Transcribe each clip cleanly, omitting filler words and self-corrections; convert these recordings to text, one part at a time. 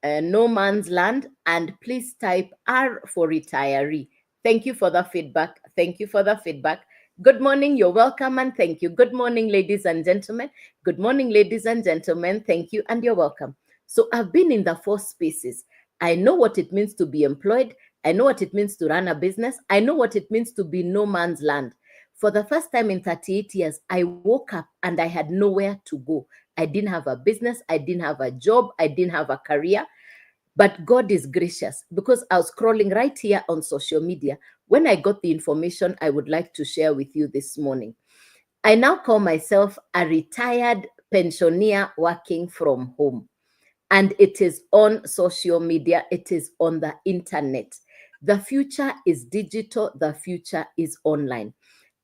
no man's land, and please type R for retiree. Thank you for the feedback. Thank you for the feedback. Good morning, you're welcome, and thank you. Good morning, ladies and gentlemen. Good morning, ladies and gentlemen. Thank you, and you're welcome. So I've been in the four spaces. I know what it means to be employed. I know what it means to run a business. I know what it means to be no man's land. For the first time in 38 years, I woke up and I had nowhere to go. I didn't have a business. I didn't have a job. I didn't have a career. But God is gracious, because I was scrolling right here on social media when I got the information I would like to share with you this morning. I now call myself a retired pensioner working from home. And it is on social media, it is on the internet. The future is digital, the future is online.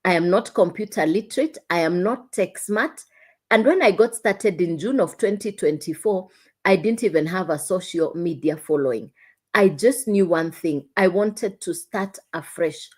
I am not computer literate, I am not tech smart. And when I got started in June of 2024, I didn't even have a social media following. I just knew one thing. I wanted to start afresh.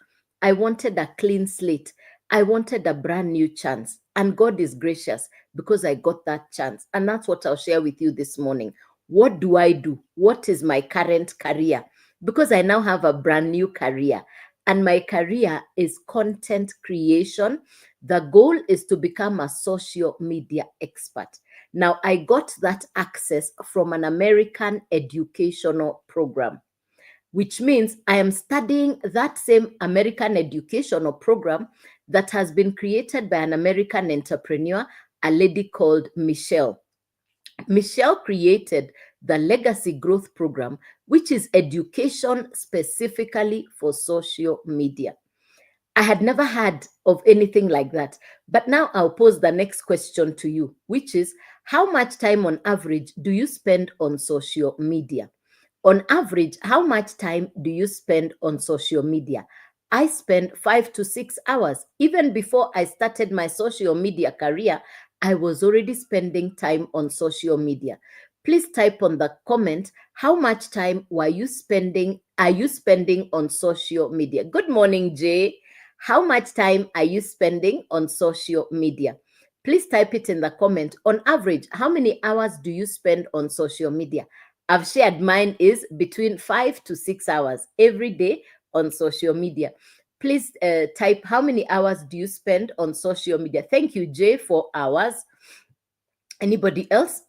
I wanted a clean slate. I wanted a brand new chance. And God is gracious because I got that chance. And that's what I'll share with you this morning. What do I do? What is my current career? Because I now have a brand new career. And my career is content creation. The goal is to become a social media expert. Now, I got that access from an American educational program, which means I am studying that same American educational program that has been created by an American entrepreneur, a lady called Michelle. Michelle created the Legacy Growth Program, which is education specifically for social media. I had never heard of anything like that. But now I'll pose the next question to you, which is, how much time on average do you spend on social media? On average, how much time do you spend on social media? I spend 5 to 6 hours. Even before I started my social media career, I was already spending time on social media. Please type on the comment, how much time are you spending on social media? Good morning, Jay. How much time are you spending on social media? Please type it in the comment. On average, how many hours do you spend on social media? I've shared mine is between 5 to 6 hours every day on social media. Please type, how many hours do you spend on social media? Thank you, Jay, for hours. Anybody else?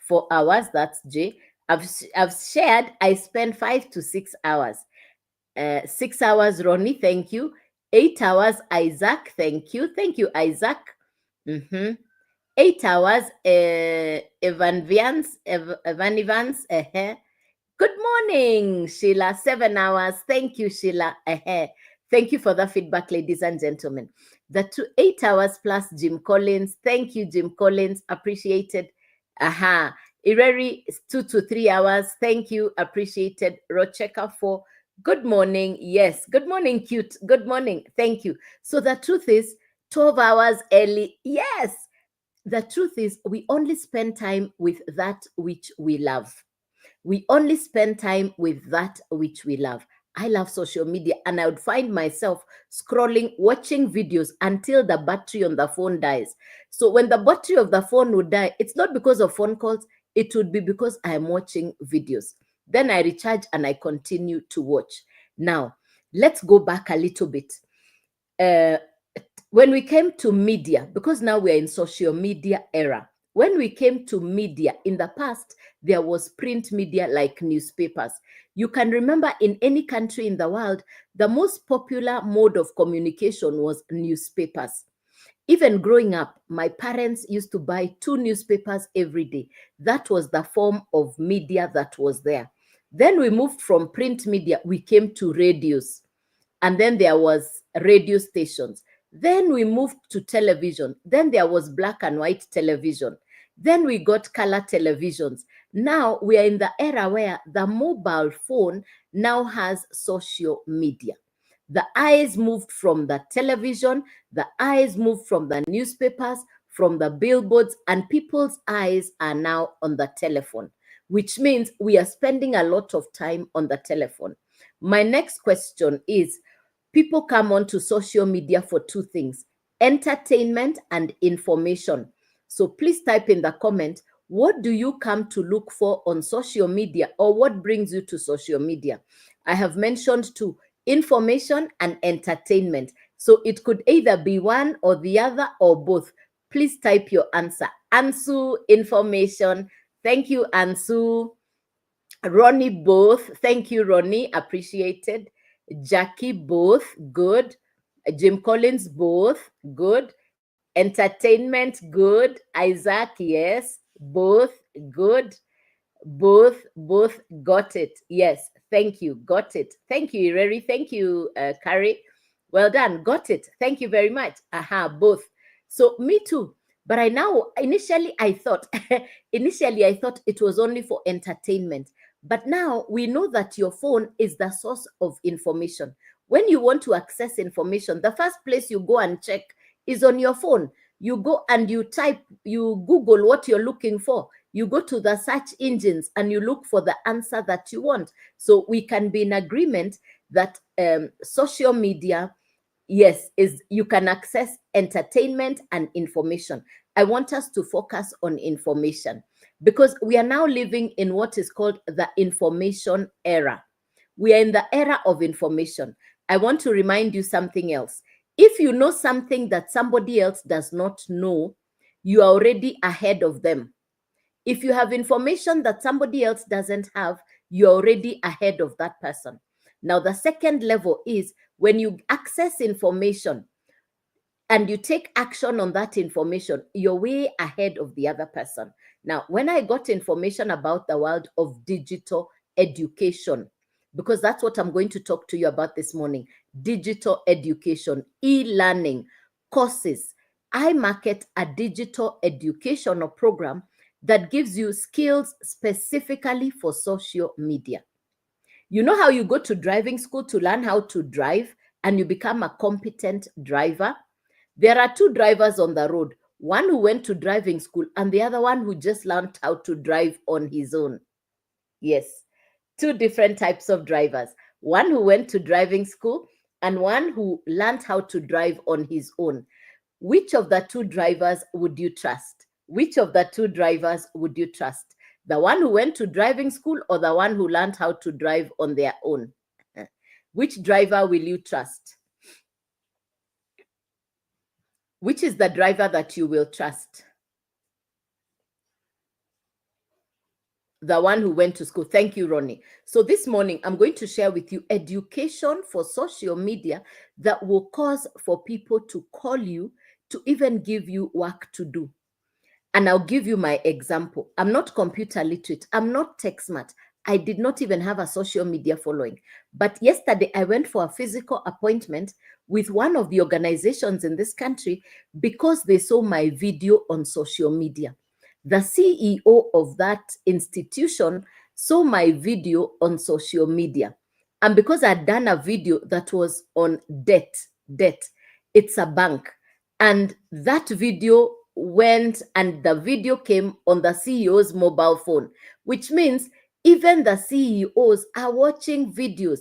4 hours, that's Jay. I've shared, I spend 5 to 6 hours. 6 hours, Ronnie, thank you. 8 hours, Isaac, thank you. Thank you, Isaac. 8 hours, Evan Evans. Good morning, Sheila. 7 hours. Thank you, Sheila. Thank you for the feedback, ladies and gentlemen. The 8 hours plus Jim Collins. Thank you, Jim Collins. Appreciated. Ireri, 2 to 3 hours. Thank you. Appreciated. Rocheka, 4. Good morning. Yes. Good morning, cute. Good morning. Thank you. So the truth is 12 hours early. Yes. The truth is we only spend time with that which we love. We only spend time with that which we love. I love social media, and I would find myself scrolling, watching videos until the battery on the phone dies. So when the battery of the phone would die, it's not because of phone calls, it would be because I am watching videos. Then I recharge and I continue to watch. Now, let's go back a little bit. When we came to media, because now we are in social media era, when we came to media in the past, there was print media like newspapers. You can remember in any country in the world, the most popular mode of communication was newspapers. Even growing up, my parents used to buy 2 newspapers every day. That was the form of media that was there. Then we moved from print media, we came to radios. And then there was radio stations. Then we moved to television. Then there was black and white television. Then we got color televisions. Now we are in the era where the mobile phone now has social media. The eyes moved from the television, the eyes moved from the newspapers, from the billboards, and people's eyes are now on the telephone, which means we are spending a lot of time on the telephone. My next question is, people come onto social media for 2 things, entertainment and information. So please type in the comment, What do you come to look for on social media, or what brings you to social media? I have mentioned two: information and entertainment. So it could either be one or the other or both. Please type your answer. Ansu, information. Thank you, Ansu. Ronnie, both. Thank you, Ronnie. Appreciated. Jackie, both. Good. Jim Collins, both. Good. Entertainment, good. Isaac, yes. Both. Good. Both got it. Yes. Thank you. Got it. Thank you, Ireri. Thank you, Carrie. Well done. Got it. Thank you very much. Aha, both. So me too. But I now initially I thought initially I thought it was only for entertainment. But now we know that your phone is the source of information. When you want to access information, the first place you go and check is on your phone. You go and you type, you Google what you're looking for. You go to the search engines and you look for the answer that you want. So we can be in agreement that social media, yes, is you can access entertainment and information. I want us to focus on information because we are now living in what is called the information era. We are in the era of information. I want to remind you something else. If you know something that somebody else does not know, you are already ahead of them. If you have information that somebody else doesn't have, you're already ahead of that person. Now, the second level is when you access information and you take action on that information, you're way ahead of the other person. Now, when I got information about the world of digital education, because that's what I'm going to talk to you about this morning, digital education, e-learning, courses. I market a digital educational program that gives you skills specifically for social media. You know how you go to driving school to learn how to drive and you become a competent driver? There are two drivers on the road, one who went to driving school and the other one who just learned how to drive on his own. Yes, two different types of drivers. One who went to driving school and one who learned how to drive on his own. Which of the two drivers would you trust? Which of the two drivers would you trust? The one who went to driving school or the one who learned how to drive on their own? Which driver will you trust? Which is the driver that you will trust? The one who went to school. Thank you, Ronnie. So this morning, I'm going to share with you education for social media that will cause for people to call you to even give you work to do. And I'll give you my example. I'm not computer literate. I'm not tech smart. I did not even have a social media following. But yesterday, I went for a physical appointment with one of the organizations in this country because they saw my video on social media. The CEO of that institution saw my video on social media. And because I'd done a video that was on debt, it's a bank. And that video went and the video came on the CEO's mobile phone, which means even the CEOs are watching videos.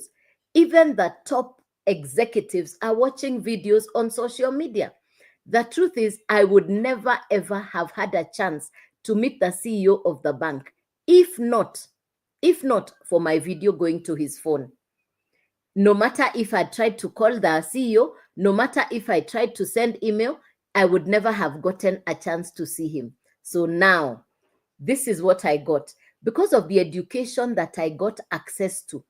Even the top executives are watching videos on social media. The truth is, I would never ever have had a chance to meet the CEO of the bank if not for my video going to his phone. No matter if I tried to call the CEO, no matter if I tried to send email, I would never have gotten a chance to see him. So now, this is what I got because of the education that I got access to.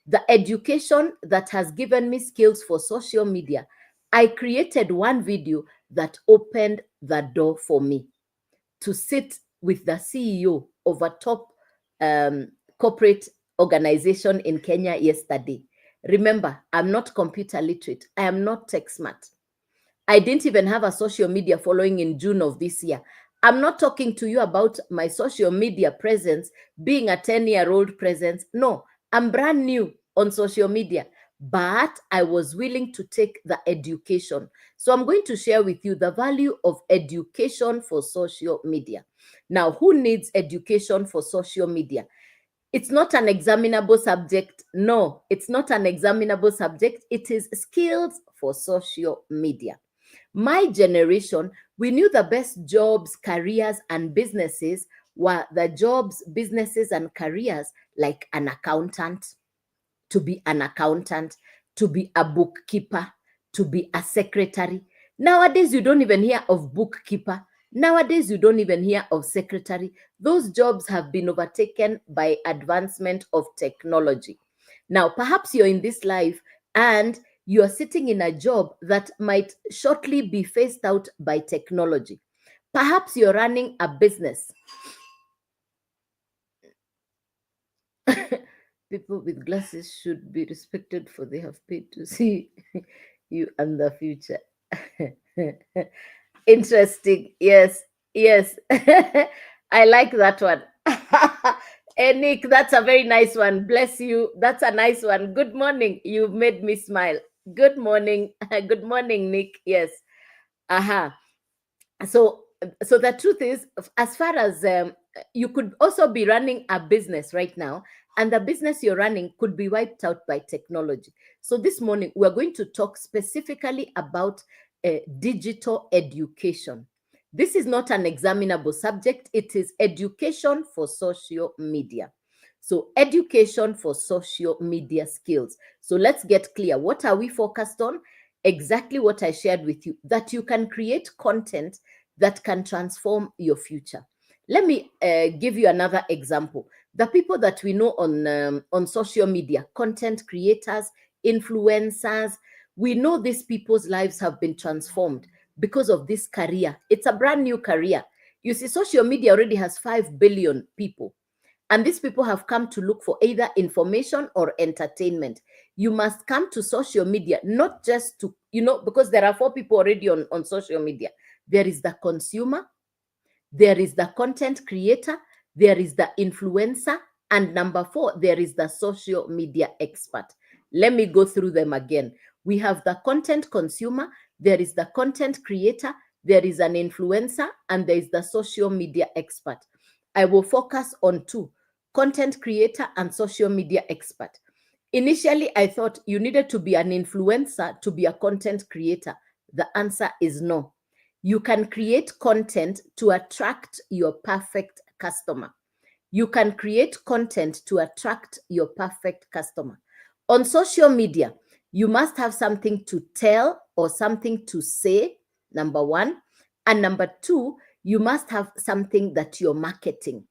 The education that has given me skills for social media. I created one video that opened the door for me to sit with the CEO of a top corporate organization in Kenya yesterday. Remember, I'm not computer literate. I am not tech smart. I didn't even have a social media following in June of this year. I'm not talking to you about my social media presence being a 10-year-old presence. No, I'm brand new on social media, but I was willing to take the education. So I'm going to share with you the value of education for social media. Now, who needs education for social media? It's not an examinable subject. No, it's not an examinable subject. It is skills for social media. My generation, we knew the best jobs, careers, and businesses were the jobs, businesses, and careers like an accountant, to be an accountant, to be a bookkeeper, to be a secretary. Nowadays, you don't even hear of bookkeeper. Nowadays, you don't even hear of secretary. Those jobs have been overtaken by advancement of technology. Now, perhaps you're in this life and you're sitting in a job that might shortly be phased out by technology. Perhaps you're running a business. People with glasses should be respected, for they have paid to see you and the future. Interesting. Yes. Yes. I like that one. Nick, that's a very nice one. Bless you. That's a nice one. Good morning. You've made me smile. Good morning. Good morning, Nick. Yes. Aha. So the truth is, as far as you could also be running a business right now, and the business you're running could be wiped out by technology. So this morning we're going to talk specifically about digital education. This is not an examinable subject. It is education for social media. So education for social media skills. So let's get clear. What are we focused on? Exactly what I shared with you, that you can create content that can transform your future. Let me give you another example. The people that we know on social media, content creators, influencers, we know these people's lives have been transformed because of this career. It's a brand new career. You see, social media already has 5 billion people. And these people have come to look for either information or entertainment. You must come to social media, not just to, because there are 4 people already on social media. There is the consumer, there is the content creator, there is the influencer, and number 4, there is the social media expert. Let me go through them again. We have the content consumer, there is the content creator, there is an influencer, and there is the social media expert. I will focus on 2, content creator and social media expert. Initially, I thought you needed to be an influencer to be a content creator. The answer is no. You can create content to attract your perfect customer. You can create content to attract your perfect customer. On social media, you must have something to tell or something to say, number 1. And number 2, you must have something that you're marketing.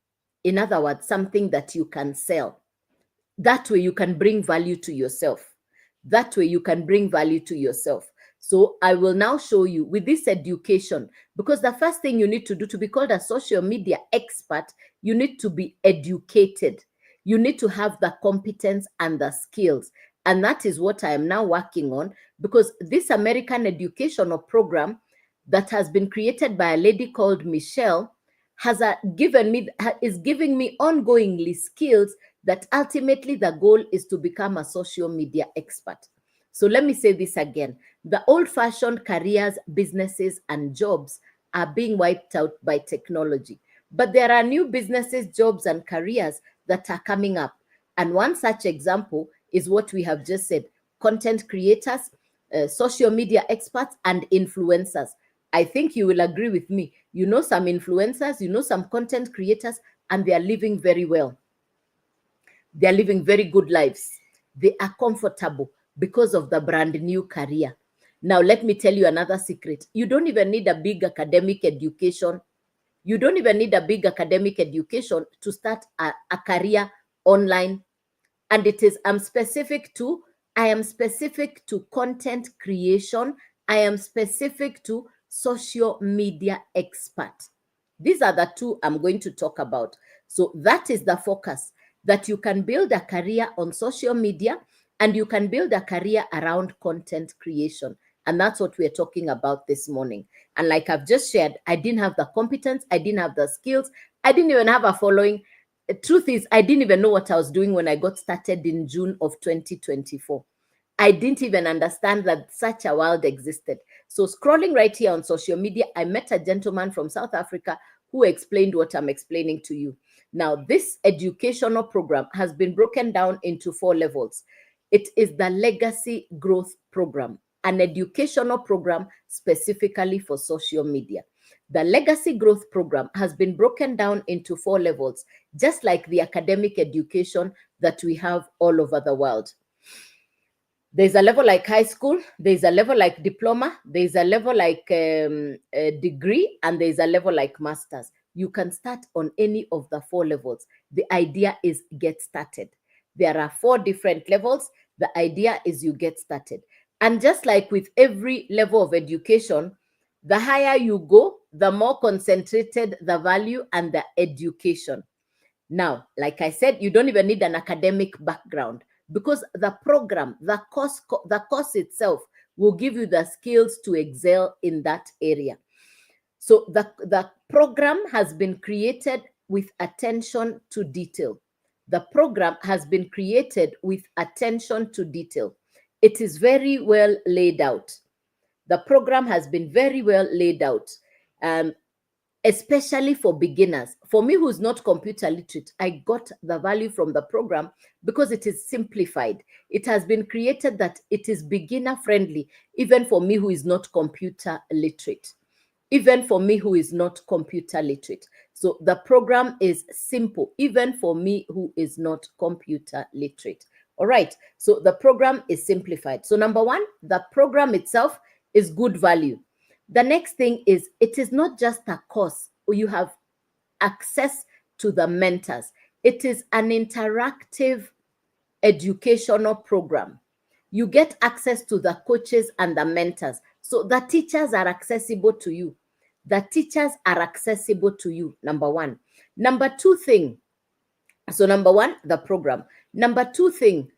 In other words, something that you can sell. That way you can bring value to yourself. That way you can bring value to yourself. So I will now show you with this education, because the first thing you need to do to be called a social media expert, you need to be educated. You need to have the competence and the skills. And that is what I am now working on, because this American educational program that has been created by a lady called Michelle is giving me ongoingly skills that ultimately the goal is to become a social media expert. So let me say this again. The old-fashioned careers, businesses, and jobs are being wiped out by technology. But there are new businesses, jobs, and careers that are coming up. And one such example is what we have just said: content creators, social media experts, and influencers. I think you will agree with me. You know some influencers, you know some content creators, and they are living very well. They are living very good lives. They are comfortable because of the brand new career. Now, let me tell you another secret. You don't even need a big academic education. You don't even need a big academic education to start a career online. And it is, I am specific to content creation. I am specific to social media expert. These are the 2 I'm going to talk about. So that is the focus, that you can build a career on social media and you can build a career around content creation. And that's what we're talking about this morning. And like I've just shared, I didn't have the competence, I didn't have the skills, I didn't even have a following. The truth is, I didn't even know what I was doing when I got started in June of 2024. I didn't even understand that such a world existed. So scrolling right here on social media, I met a gentleman from South Africa who explained what I'm explaining to you. Now, this educational program has been broken down into 4 levels. It is the Legacy Growth Program, an educational program specifically for social media. The Legacy Growth Program has been broken down into 4 levels, just like the academic education that we have all over the world. There's a level like high school, there's a level like diploma, there's a level like a degree, and there's a level like master's. You can start on any of the 4 levels. The idea is get started. There are 4 different levels. The idea is you get started. And just like with every level of education, the higher you go, the more concentrated the value and the education. Now, like I said, you don't even need an academic background, because the program, the course itself will give you the skills to excel in that area. So the program has been created with attention to detail. The program has been created with attention to detail. It is very well laid out. The program has been very well laid out. Especially for beginners. For me, who's not computer literate, I got the value from the program because it is simplified. It has been created that it is beginner friendly, even for me who is not computer literate. Even for me who is not computer literate. So the program is simple, even for me who is not computer literate. All right, so the program is simplified. So number 1, the program itself is good value. The next thing is, it is not just a course where you have access to the mentors. It is an interactive educational program. You get access to the coaches and the mentors. So the teachers are accessible to you. The teachers are accessible to you, number 1. Number 2 thing, so number 1, the program. Number 2 thing,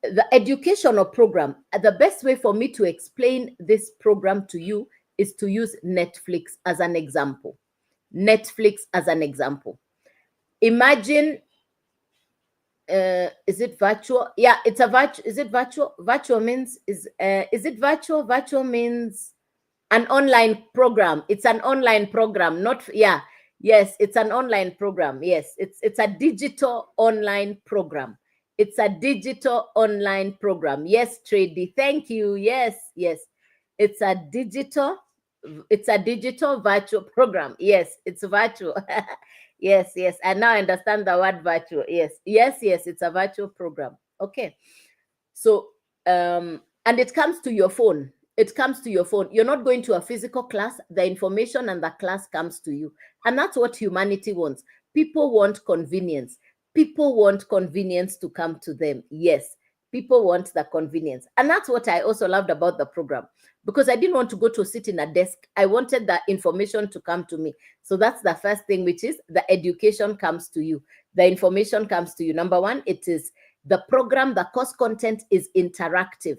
the educational program. The best way for me to explain this program to you is to use Netflix as an example. Netflix as an example. Imagine, is it virtual? Yeah, it's a virtual. Is it virtual? Virtual means is it virtual? Virtual means an online program. It's an online program, not yeah. Yes, it's an online program. Yes, it's a digital online program. It's a digital online program. Yes, Trady. Thank you. Yes, yes. It's a digital virtual program. Yes, it's virtual. Yes, yes. I now understand the word virtual. Yes, yes, yes. It's a virtual program. Okay. So, and it comes to your phone. It comes to your phone. You're not going to a physical class. The information and the class comes to you. And that's what humanity wants. People want convenience. People want convenience to come to them. Yes, people want the convenience. And that's what I also loved about the program, because I didn't want to go to sit in a desk. I wanted the information to come to me. So that's the first thing, which is the education comes to you. The information comes to you. Number 1, it is the program, the course content is interactive.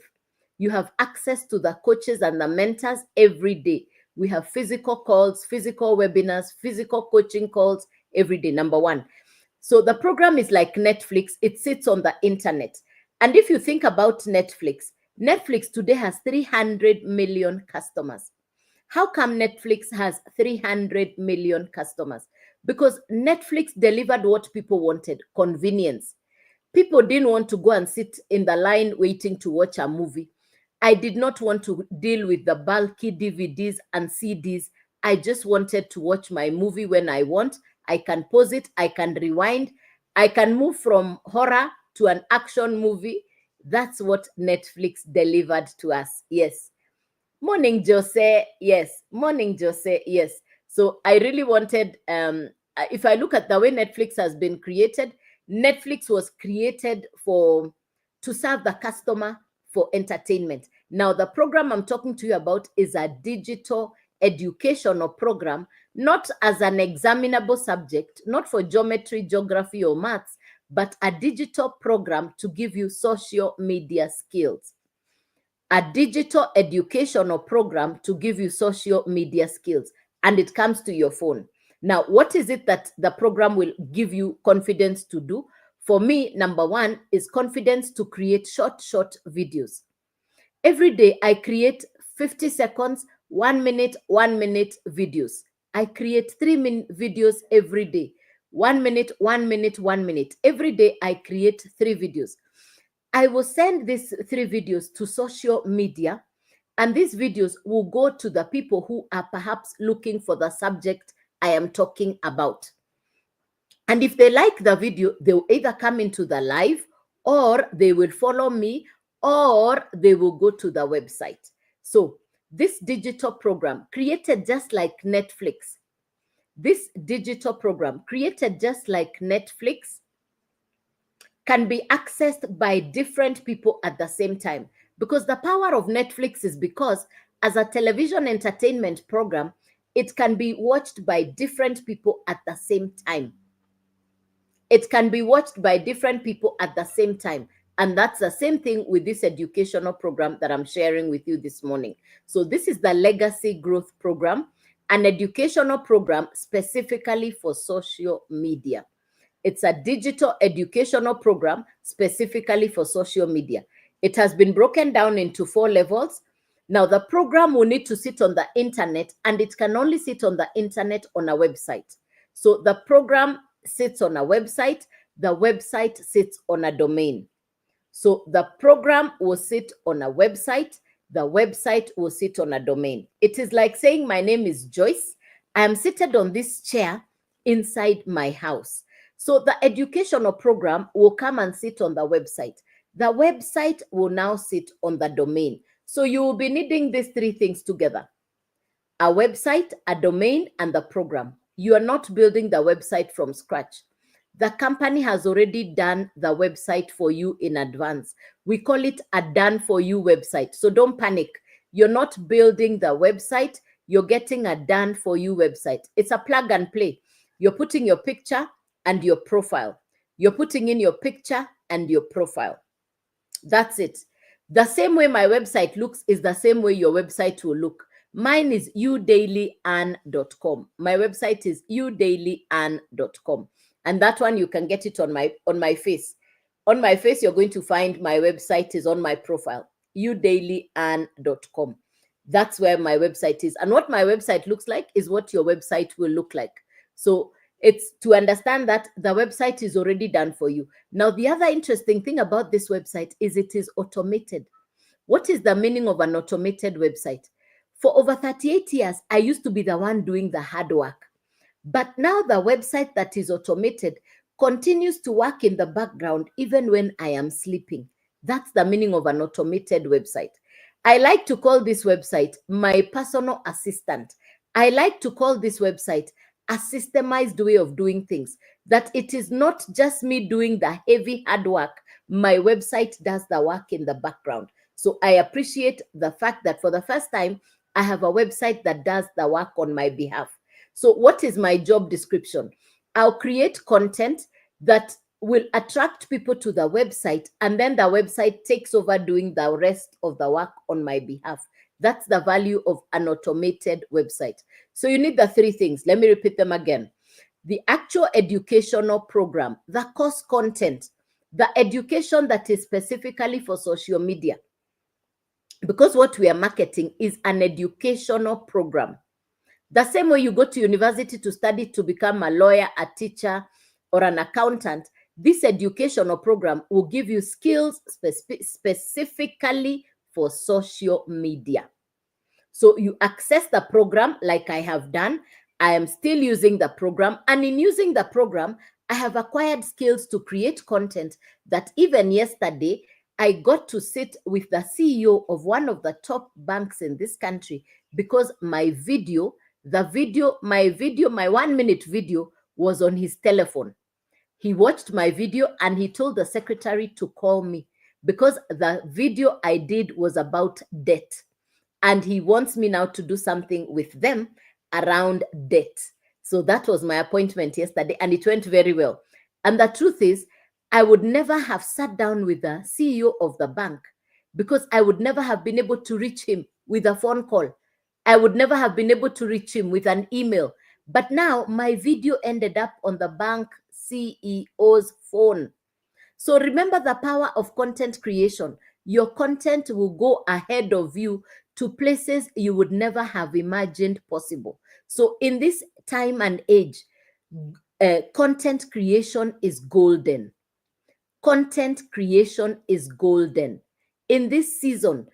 You have access to the coaches and the mentors every day. We have physical calls, physical webinars, physical coaching calls every day, number 1. So the program is like Netflix. It sits on the internet. And if you think about Netflix, Netflix today has 300 million customers. How come Netflix has 300 million customers? Because Netflix delivered what people wanted, convenience. People didn't want to go and sit in the line waiting to watch a movie. I did not want to deal with the bulky DVDs and CDs. I just wanted to watch my movie when I want. I can pause it, I can rewind, I can move from horror to an action movie. That's what Netflix delivered to us. Yes. Morning, Jose. Yes. Morning, Jose. Yes. So I really wanted, if I look at the way Netflix has been created, Netflix was created to serve the customer for entertainment. Now, the program I'm talking to you about is a digital educational program, not as an examinable subject, not for geometry, geography, or maths, but a digital program to give you social media skills. A digital educational program to give you social media skills, and it comes to your phone. Now, what is it that the program will give you confidence to do? For me, number 1 is confidence to create short videos. Every day, I create 50 seconds, 1 minute videos. I create 3-minute videos every day. 1 minute, 1 minute, 1 minute. Every day, I create 3 videos. I will send these 3 videos to social media, And these videos will go to the people who are perhaps looking for the subject I am talking about. And if they like the video, they'll either come into the live, or they will follow me, or they will go to the website. So this digital program created just like Netflix, can be accessed by different people at the same time. Because the power of Netflix is because as a television entertainment program, it can be watched by different people at the same time. It can be watched by different people at the same time. And that's the same thing with this educational program that I'm sharing with you this morning. So this is the Legacy Growth Program, an educational program specifically for social media. It's a digital educational program specifically for social media. It has been broken down into 4 levels. Now, the program will need to sit on the internet, and it can only sit on the internet on a website. So the program sits on a website, the website sits on a domain. So the program will sit on a website, the website will sit on a domain. It is like saying my name is Joyce. I am seated on this chair inside my house. So the educational program will come and sit on the website. The website will now sit on the domain. So you will be needing these 3 things together: a website, a domain, and the program. You are not building the website from scratch. The company has already done the website for you in advance. We call it a done for you website. So don't panic. You're not building the website. You're getting a done for you website. It's a plug and play. You're putting your picture and your profile. You're putting in your picture and your profile. That's it. The same way my website looks is the same way your website will look. Mine is udailyAnn.com. My website is udailyAnn.com. And that one, you can get it on my face. On my face, you're going to find my website is on my profile, udailyAnn.com. That's where my website is. And what my website looks like is what your website will look like. So it's to understand that the website is already done for you. Now, the other interesting thing about this website is it is automated. What is the meaning of an automated website? For over 38 years, I used to be the one doing the hard work. But now the website that is automated continues to work in the background even when I am sleeping. That's the meaning of an automated website. I like to call this website my personal assistant. I like to call this website a systemized way of doing things, that it is not just me doing the heavy hard work. My website does the work in the background. So I appreciate the fact that for the first time, I have a website that does the work on my behalf. So what is my job description? I'll create content that will attract people to the website, and then the website takes over doing the rest of the work on my behalf. That's the value of an automated website. So you need the 3 things. Let me repeat them again. The actual educational program, the course content, the education that is specifically for social media. Because what we are marketing is an educational program. The same way you go to university to study to become a lawyer, a teacher, or an accountant, this educational program will give you skills specifically for social media. So you access the program like I have done. I am still using the program. And in using the program, I have acquired skills to create content that even yesterday, I got to sit with the CEO of one of the top banks in this country because my 1-minute video was on his telephone. He watched my video and he told the secretary to call me because the video I did was about debt. And he wants me now to do something with them around debt. So that was my appointment yesterday, and it went very well. And the truth is, I would never have sat down with the CEO of the bank because I would never have been able to reach him with a phone call. I would never have been able to reach him with an email. But now my video ended up on the bank CEO's phone. So remember the power of content creation. Your content will go ahead of you to places you would never have imagined possible. So in this time and age, content creation is golden. Content creation is golden. In this season,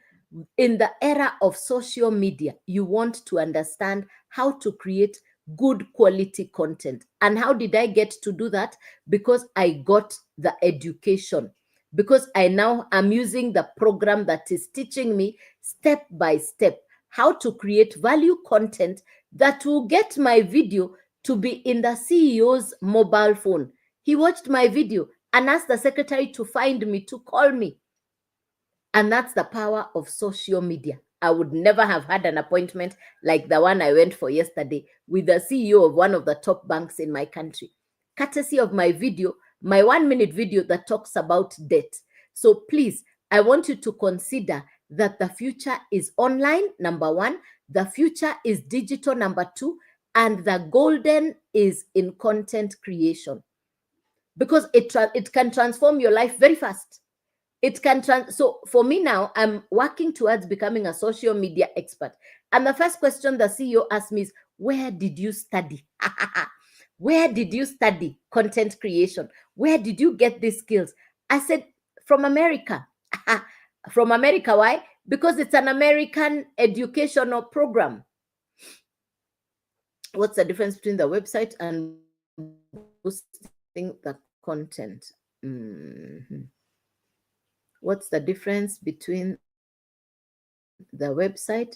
In the era of social media, you want to understand how to create good quality content. And how did I get to do that? Because I got the education, because I now am using the program that is teaching me step by step how to create value content that will get my video to be in the CEO's mobile phone. He watched my video and asked the secretary to find me, to call me. And that's the power of social media. I would never have had an appointment like the one I went for yesterday with the CEO of one of the top banks in my country, courtesy of my video, my 1-minute video that talks about debt. So please, I want you to consider that the future is online, number one, the future is digital, number two, and the golden is in content creation, because it can transform your life very fast. It can so for me now, I'm working towards becoming a social media expert. And the first question the CEO asked me is, where did you study? Where did you study content creation? Where did you get these skills? I said, from America. From America. Why? Because it's an American educational program. What's the difference between the website and boosting the content? What's the difference between the website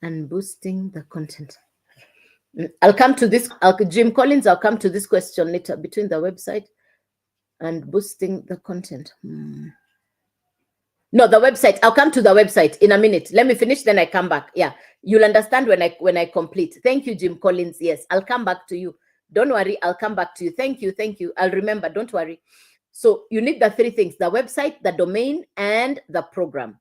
and boosting the content? I'll come to this. Jim Collins, I'll come to this question later. Between the website and boosting the content. No, the website. I'll come to the website in a minute. Let me finish, then I come back. Yeah, you'll understand when I complete. Thank you, Jim Collins. Yes, I'll come back to you. Don't worry, I'll come back to you. Thank you, thank you. I'll remember. Don't worry. So you need the three things: the website, the domain, and the program.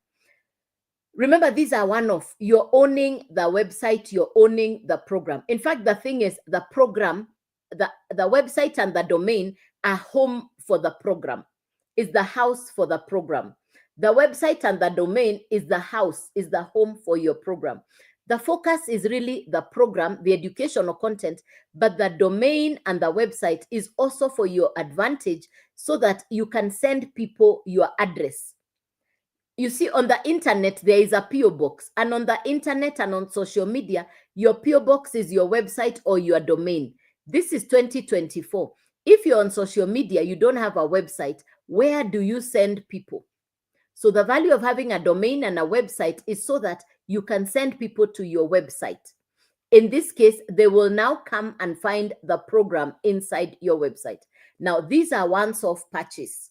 Remember, these are one-off. You're owning the website, you're owning the program. In fact, the thing is, the program, the website and the domain are home for the program, is the house for the program. The website and the domain is the house, is the home for your program. The focus is really the program, the educational content, but the domain and the website is also for your advantage, so that you can send people your address. You see, on the internet, there is a PO box, and on the internet and on social media, your PO box is your website or your domain. This is 2024. If you're on social media, you don't have a website, where do you send people? So the value of having a domain and a website is so that you can send people to your website. In this case, they will now come and find the program inside your website. Now, these are once-off purchase.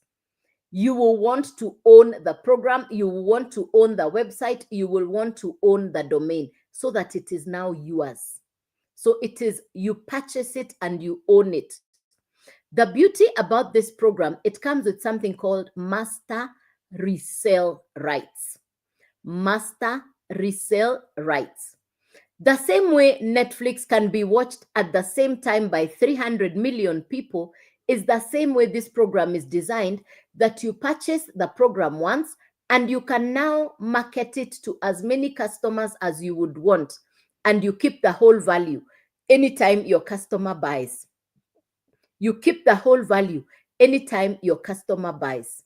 You will want to own the program, you will want to own the website, you will want to own the domain, so that it is now yours. So it is, you purchase it and you own it. The beauty about this program, it comes with something called master resale rights. Master resale rights. The same way Netflix can be watched at the same time by 300 million people is the same way this program is designed, that you purchase the program once and you can now market it to as many customers as you would want, and you keep the whole value anytime your customer buys. You keep the whole value anytime your customer buys.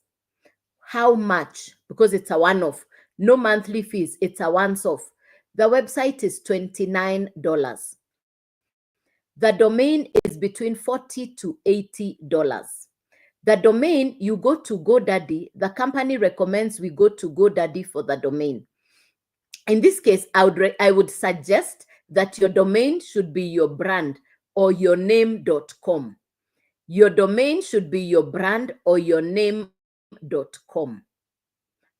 How much? Because it's a one-off. No monthly fees. It's a once-off. The website is $29. The domain is between $40 to $80. The domain, you go to GoDaddy. The company recommends we go to GoDaddy for the domain. In this case, I would suggest that your domain should be your brand or your name.com. Your domain should be your brand or your name.com.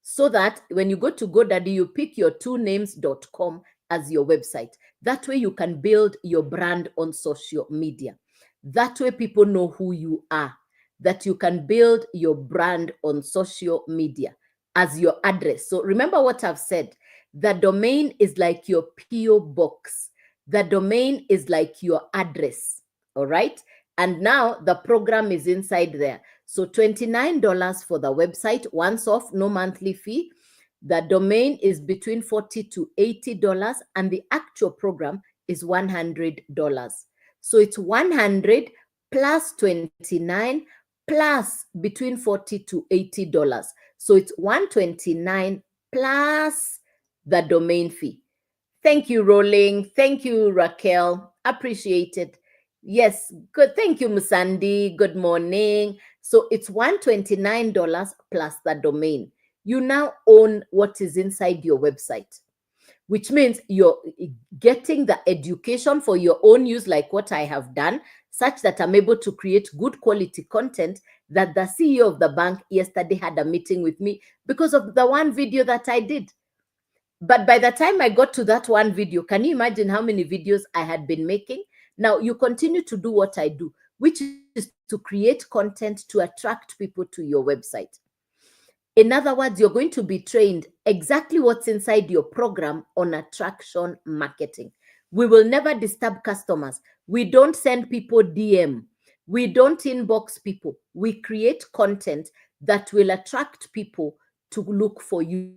So that when you go to GoDaddy, you pick your twonames.com as your website. That way you can build your brand on social media. That way people know who you are, that you can build your brand on social media as your address. So remember what I've said. The domain is like your PO box. The domain is like your address. All right. And now the program is inside there. So $29 for the website, once off, no monthly fee. The domain is between $40 to $80, and the actual program is $100. So it's 100 plus 29 plus between $40 to $80. So it's 129 plus the domain fee. Thank you, Rolling. Thank you, Raquel. Appreciate it. Yes, good. Thank you, Musandi. Good morning. So it's $129 plus the domain. You now own what is inside your website, which means you're getting the education for your own use, like what I have done, such that I'm able to create good quality content that the CEO of the bank yesterday had a meeting with me because of the one video that I did. But by the time I got to that one video, can you imagine how many videos I had been making? Now you continue to do what I do, which is to create content to attract people to your website. In other words, you're going to be trained exactly what's inside your program on attraction marketing. We will never disturb customers. We don't send people DM. We don't inbox people. We create content that will attract people to look for you.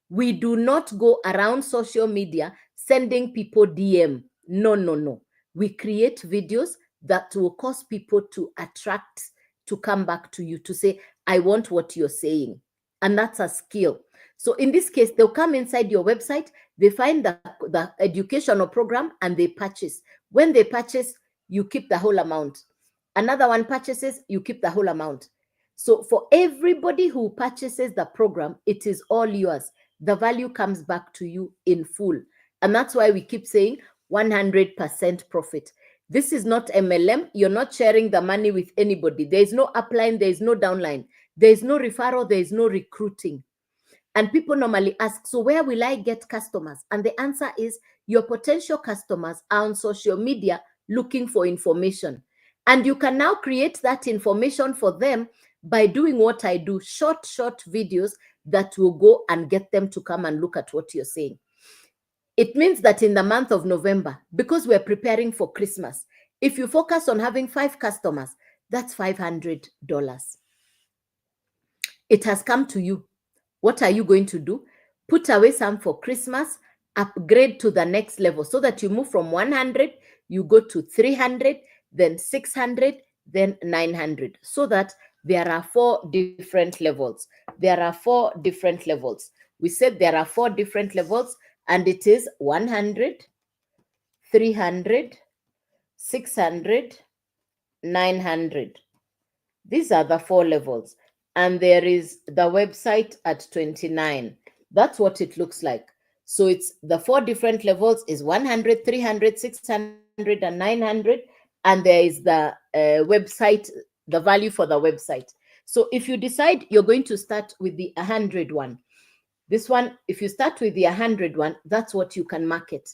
We do not go around social media sending people DM. No, no, no. We create videos that will cause people to attract, to come back to you, to say, I want what you're saying. And that's a skill. So in this case, they'll come inside your website, they find the educational program and they purchase. When they purchase, you keep the whole amount. Another one purchases, you keep the whole amount. So for everybody who purchases the program, it is all yours. The value comes back to you in full. And that's why we keep saying 100% profit. This is not MLM. You're not sharing the money with anybody. There is no upline. There is no downline. There is no referral. There is no recruiting. And people normally ask, so where will I get customers? And the answer is your potential customers are on social media looking for information. And you can now create that information for them by doing what I do, short videos that will go and get them to come and look at what you're saying. It means that in the month of November, because we're preparing for Christmas, if you focus on having 5 customers, that's $500. It has come to you. What are you going to do? Put away some for Christmas, upgrade to the next level so that you move from 100, you go to 300, then 600, then 900, so that there are 4 different levels. There are 4 different levels. We said there are 4 different levels, and it is 100, 300, 600, 900. These are the 4 levels. And there is the website at 29. That's what it looks like. So it's the 4 different levels is 100, 300, 600, and 900. And there is the website, the value for the website. So if you decide you're going to start with the 100 one, this one, if you start with the 100 one, that's what you can market.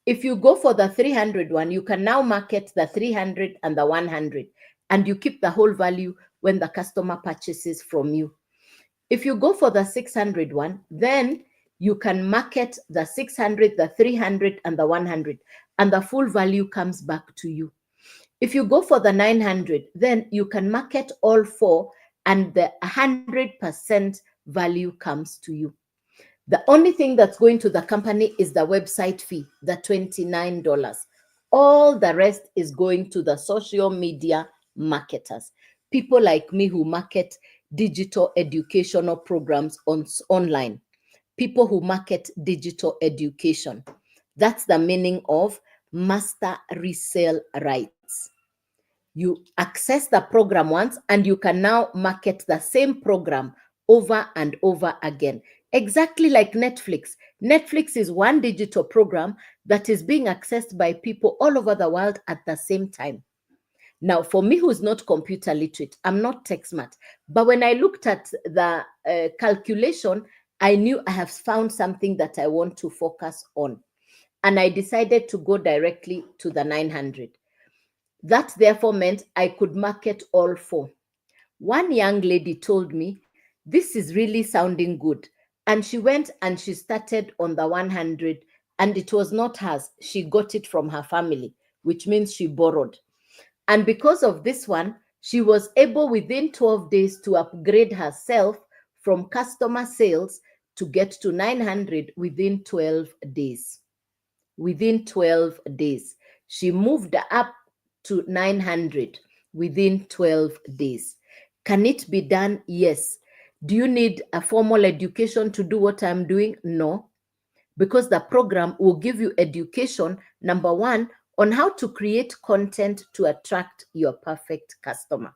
If you go for the 300 one, you can now market the 300 and the 100, and you keep the whole value when the customer purchases from you. If you go for the 600 one, then you can market the 600, the 300, and the 100, and the full value comes back to you. If you go for the 900, then you can market all 4, and the 100% value comes to you. The only thing that's going to the company is the website fee, the $29. All the rest is going to the social media marketers, people like me who market digital educational programs online, people who market digital education. That's the meaning of master resale rights. You access the program once and you can now market the same program over and over again. Exactly like Netflix. Netflix is one digital program that is being accessed by people all over the world at the same time. Now, for me who's not computer literate, I'm not tech smart, but when I looked at the calculation, I knew I have found something that I want to focus on. And I decided to go directly to the 900. That therefore meant I could market all 4. One young lady told me, this is really sounding good. And she went and she started on the 100, and it was not hers. She got it from her family, which means she borrowed. And because of this one, she was able within 12 days to upgrade herself from customer sales to get to 900 within 12 days. Within 12 days. She moved up to 900 within 12 days. Can it be done? Yes. Do you need a formal education to do what I'm doing? No, because the program will give you education, number one, on how to create content to attract your perfect customer.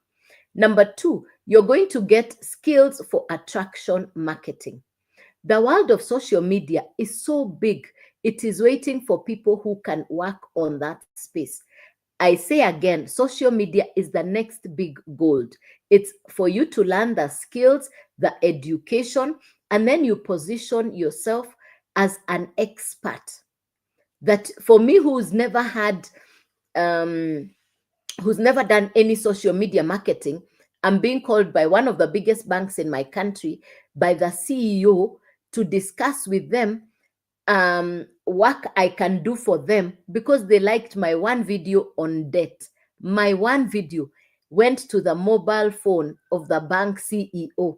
Number two, you're going to get skills for attraction marketing. The world of social media is so big, it is waiting for people who can work on that space. I say again, social media is the next big gold. It's for you to learn the skills, the education, and then you position yourself as an expert. That for me, who's never done any social media marketing, I'm being called by one of the biggest banks in my country, by the CEO, to discuss with them work I can do for them because they liked my one video on debt. My one video went to the mobile phone of the bank CEO.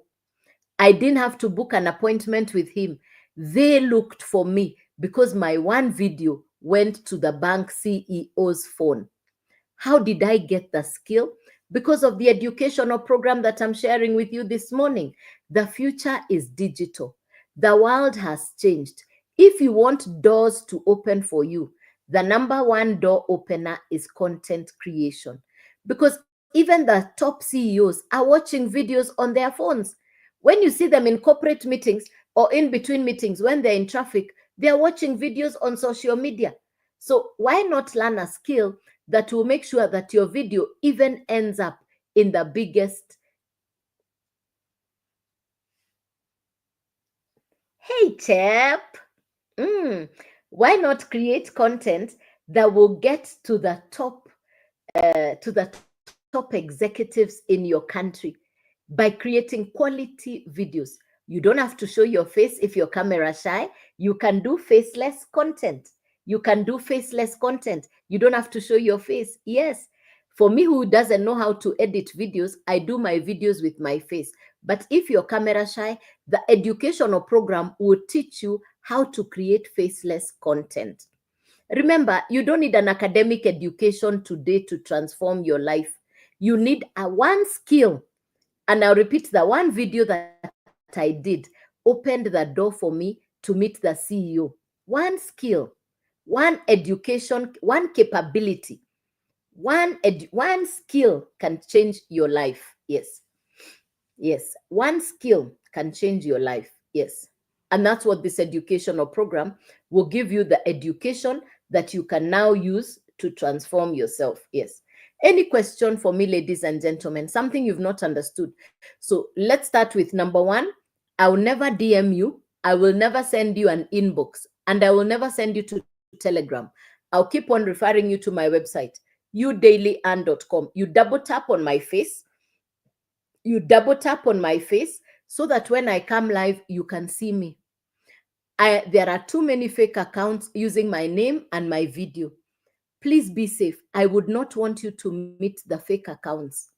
I didn't have to book an appointment with him. They looked for me because my one video went to the bank CEO's phone. How did I get the skill? Because of the educational program that I'm sharing with you this morning. The future is digital. The world has changed. If you want doors to open for you, the number one door opener is content creation. Because even the top CEOs are watching videos on their phones. When you see them in corporate meetings or in between meetings, when they're in traffic, they're watching videos on social media. So why not learn a skill that will make sure that your video even ends up in the biggest. Hey, chap. Why not create content that will get to the top executives in your country by creating quality videos? You don't have to show your face if you're camera shy. You can do faceless content. You can do faceless content. You don't have to show your face. Yes. For me, who doesn't know how to edit videos, I do my videos with my face. But if you're camera shy, the educational program will teach you how to create faceless content. Remember, you don't need an academic education today to transform your life. You need a one skill. And I'll repeat, the one video that I did opened the door for me to meet the CEO. One skill, one education, one capability, one skill can change your life. Yes. Yes. One skill can change your life. Yes. And that's what this educational program will give you, the education that you can now use to transform yourself. Yes. Any question for me, ladies and gentlemen? Something you've not understood. So let's start with number one. I will never DM you. I will never send you an inbox. And I will never send you to Telegram. I'll keep on referring you to my website, youdailyand.com. You double tap on my face. So that when I come live, you can see me. There are too many fake accounts using my name and my video. Please be safe. I would not want you to meet the fake accounts,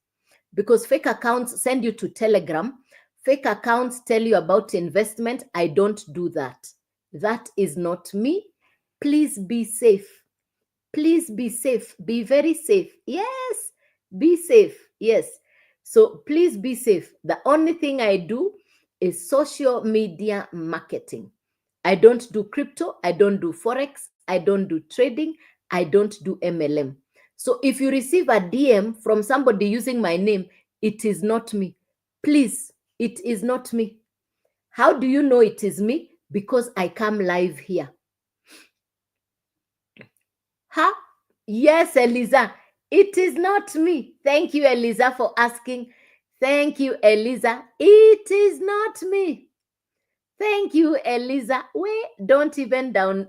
because fake accounts send you to Telegram. Fake accounts tell you about investment. I don't do that. That is not me. Please be safe. Please be safe. Be very safe. Yes, be safe. Yes. So please be safe. The only thing I do is social media marketing. I don't do crypto. I don't do Forex. I don't do trading. I don't do MLM. So if you receive a DM from somebody using my name, it is not me. Please, it is not me. How do you know it is me? Because I come live here. Huh? Yes, Eliza. It is not me. Thank you, Eliza, for asking. Thank you, Eliza. It is not me. Thank you, Eliza. Wait, don't even down.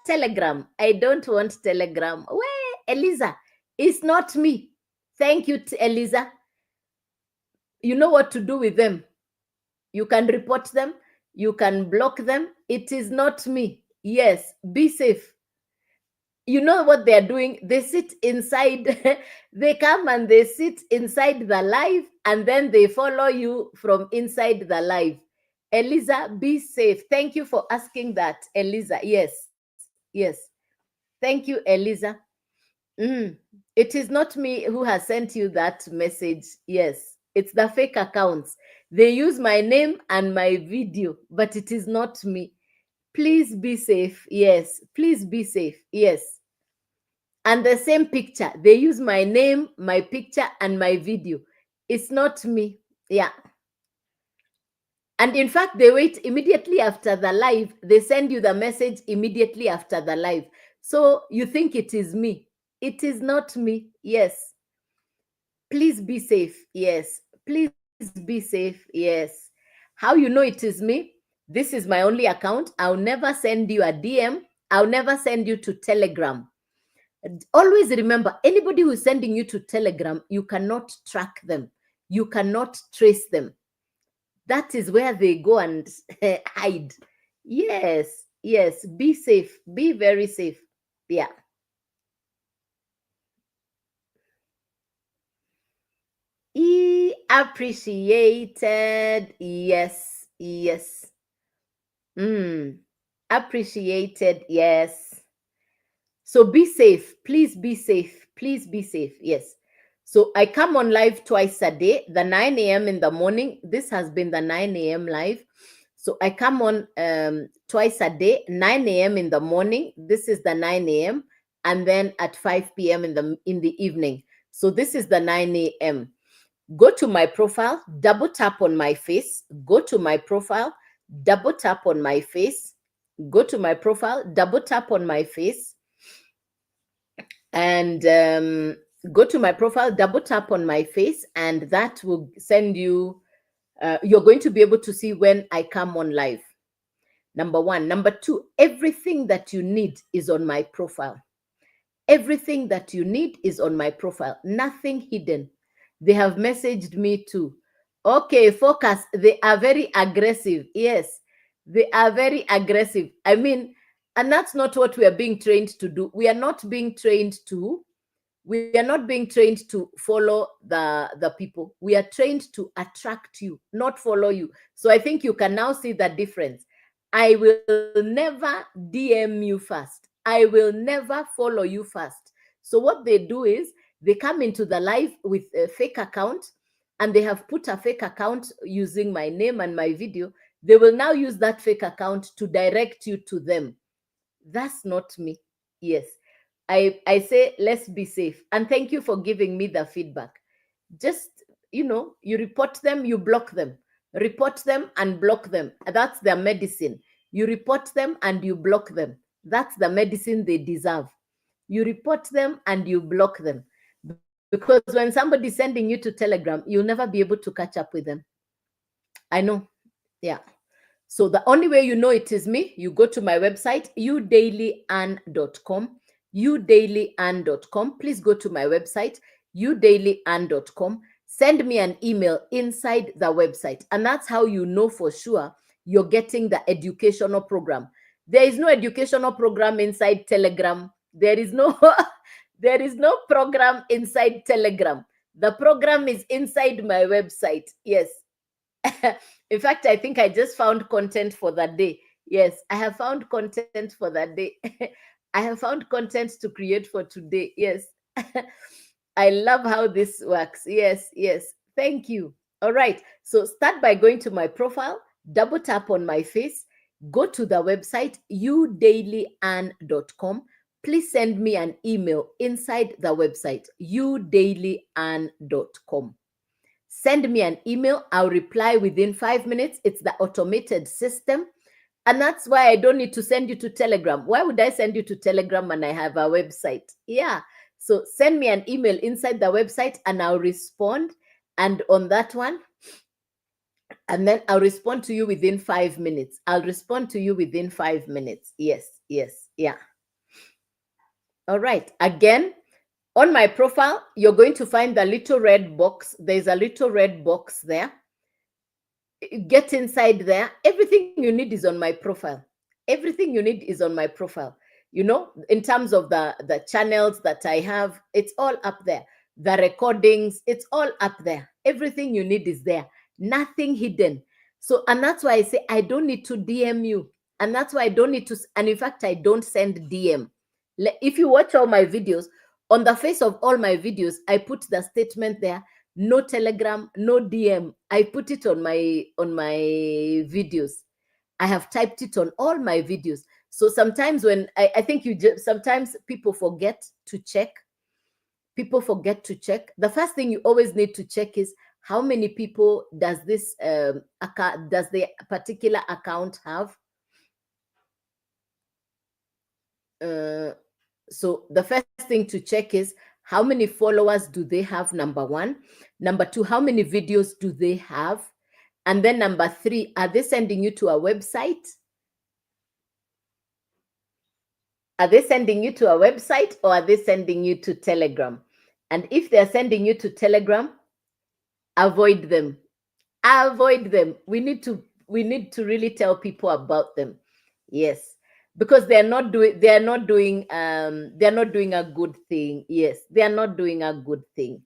Telegram. I don't want Telegram. Wait, Eliza. It's not me. Thank you, Eliza. You know what to do with them. You can report them. You can block them. It is not me. Yes, be safe. You know what they're doing? They sit inside, they come and they sit inside the live, and then they follow you from inside the live. Eliza, be safe. Thank you for asking that, Eliza. Yes. Thank you, Eliza. It is not me who has sent you that message. Yes. It's the fake accounts. They use my name and my video, but it is not me. Please be safe. Yes. Please be safe. Yes. And the same picture. They use my name, my picture, and my video. It's not me. Yeah. And in fact, they wait immediately after the live. They send you the message immediately after the live. So you think it is me. It is not me. Yes. Please be safe. Yes. Please be safe. Yes. How you know it is me? This is my only account. I'll never send you a DM. I'll never send you to Telegram. Always remember, anybody who is sending you to Telegram, you cannot track them. You cannot trace them. That is where they go and hide. Yes, yes. Be safe. Be very safe. Yeah. Appreciated. Yes, yes. Appreciated. Yes. So be safe. Please be safe. Please be safe. Yes. So I come on live twice a day, the 9 a.m. in the morning. This has been the 9 a.m. live. So I come on twice a day, 9 a.m. in the morning. This is the 9 a.m. And then at 5 p.m. in the evening. So this is the 9 a.m. Go to my profile, double tap on my face. Go to my profile, double tap on my face. Go to my profile, double tap on my face. And go to my profile, double tap on my face, and that will send you, you're going to be able to see when I come on live. Number one. Number two, everything that you need is on my profile. Everything that you need is on my profile. Nothing hidden. They have messaged me too. Okay, focus. They are very aggressive. Yes, they are very aggressive. I mean, and that's not what we are being trained to do. We are not being trained to follow the people. We are trained to attract you, not follow you. So I think you can now see the difference. I will never DM you first. I will never follow you first. So what they do is they come into the live with a fake account, and they have put a fake account using my name and my video. They will now use that fake account to direct you to them. That's not me. Yes. I say, let's be safe. And thank you for giving me the feedback. Just, you report them, you block them. Report them and block them. That's their medicine. You report them and you block them. That's the medicine they deserve. You report them and you block them. Because when somebody's sending you to Telegram, you'll never be able to catch up with them. I know. Yeah. So the only way you know it is me, you go to my website, youdailyarn.com, youdailyarn.com. Please go to my website, youdailyarn.com. Send me an email inside the website. And that's how you know for sure you're getting the educational program. There is no educational program inside Telegram. There is no program inside Telegram. The program is inside my website. Yes. In fact, I think I just found content for that day. Yes, I have found content for that day. I have found content to create for today. Yes. I love how this works. Yes, yes. Thank you. All right. So start by going to my profile, double tap on my face, go to the website, youdailyarn.com. Please send me an email inside the website, youdailyarn.com. Send me an email. I'll reply within 5 minutes. It's the automated system. And that's why I don't need to send you to Telegram. Why would I send you to Telegram when I have a website? Yeah. So send me an email inside the website and I'll respond. And on that one, and then I'll respond to you within 5 minutes. I'll respond to you within 5 minutes. Yes, yes, yeah. All right. Again, on my profile, you're going to find the little red box. There's a little red box there. Get inside there. Everything you need is on my profile. Everything you need is on my profile. You know, in terms of the channels that I have, it's all up there. The recordings, it's all up there. Everything you need is there. Nothing hidden. So, and that's why I say I don't need to DM you. And that's why I don't need to, and in fact, I don't send DM. If you watch all my videos, on the face of all my videos, I put the statement there no Telegram, no DM. I put it on my videos. I have typed it on all my videos. So sometimes when I think sometimes people forget to check. People forget to check. The first thing you always need to check is how many people does this account, does the particular account have. So the first thing to check is how many followers do they have, number one. Number two, how many videos do they have? And then number three, are they sending you to a website? Are they sending you to a website, or are they sending you to Telegram? And if they're sending you to Telegram, avoid them. Avoid them. We need to really tell people about them. Yes. Because they're not doing a good thing. Yes, they are not doing a good thing.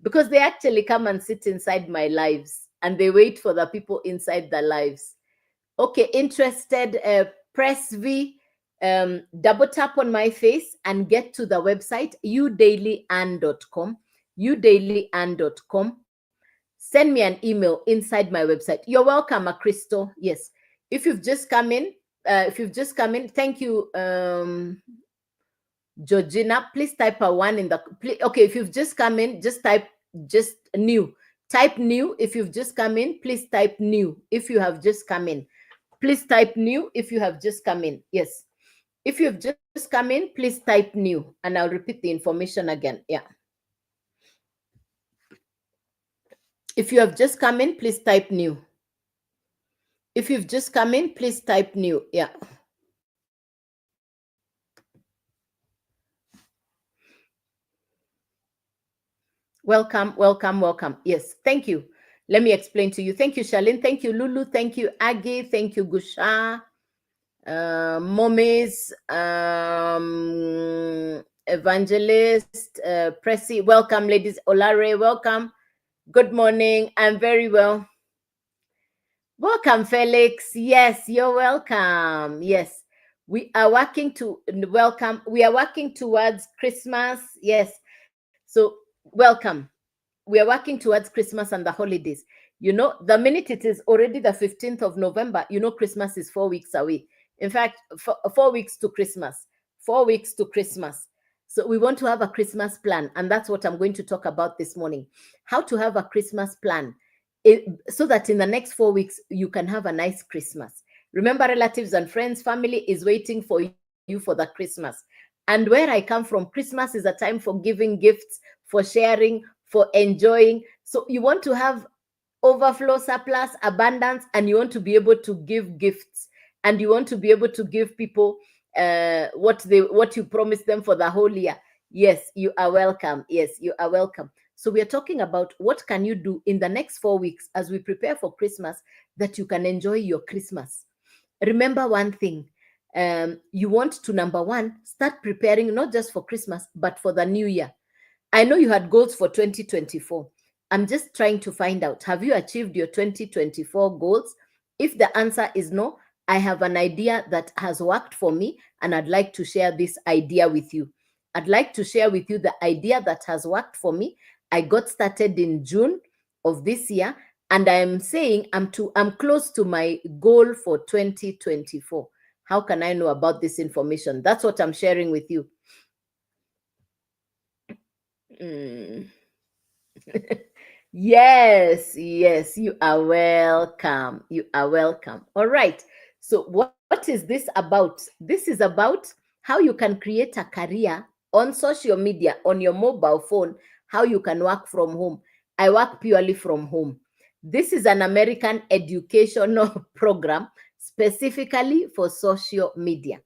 Because they actually come and sit inside my lives and they wait for the people inside their lives. Okay, interested, press V, double tap on my face and get to the website, udailyand.com, udailyand.com. Send me an email inside my website. You're welcome, Crystal. Yes. If you've just come in, thank you, Georgina. Please type a one in the, okay, if you've just come in, just type new. Type new. If you've just come in, please type new. If you have just come in, please type new. If you have just come in, yes. If you've just come in, please type new, and I'll repeat the information again. Yeah. If you have just come in, please type new. If you've just come in, please type new. Yeah. Welcome, welcome, welcome. Yes, thank you. Let me explain to you. Thank you, Charlene. Thank you, Lulu. Thank you, Aggie. Thank you, Gusha. Momis, Evangelist, Pressy. Welcome, ladies. Olare, welcome. Good morning. I'm very well. Welcome, Felix. Yes, you're welcome. Yes, we are working to welcome. We are working towards Christmas. Yes. So welcome. We are working towards Christmas and the holidays. You know, the minute it is already the 15th of November, you know, Christmas is 4 weeks away. In fact, 4 weeks to Christmas. 4 weeks to Christmas. So we want to have a Christmas plan. And that's what I'm going to talk about this morning. How to have a Christmas plan so that in the next 4 weeks, you can have a nice Christmas. Remember, relatives and friends, family is waiting for you for the Christmas. And where I come from, Christmas is a time for giving gifts, for sharing, for enjoying. So you want to have overflow, surplus, abundance, and you want to be able to give gifts, and you want to be able to give people what you promised them for the whole year. Yes, you are welcome. Yes, you are welcome. So we are talking about what can you do in the next 4 weeks as we prepare for Christmas that you can enjoy your Christmas. Remember one thing. You want to, number one, start preparing not just for Christmas, but for the new year. I know you had goals for 2024. I'm just trying to find out, have you achieved your 2024 goals? If the answer is no, I have an idea that has worked for me, and I'd like to share this idea with you. I'd like to share with you the idea that has worked for me. I got started in June of this year, and I'm saying I'm close to my goal for 2024. How can I know about this information? That's what I'm sharing with you. Yes, you are welcome. You are welcome. All right. So what is this about? This is about how you can create a career on social media, on your mobile phone, how you can work from home. I work purely from home. This is an American educational program specifically for social media.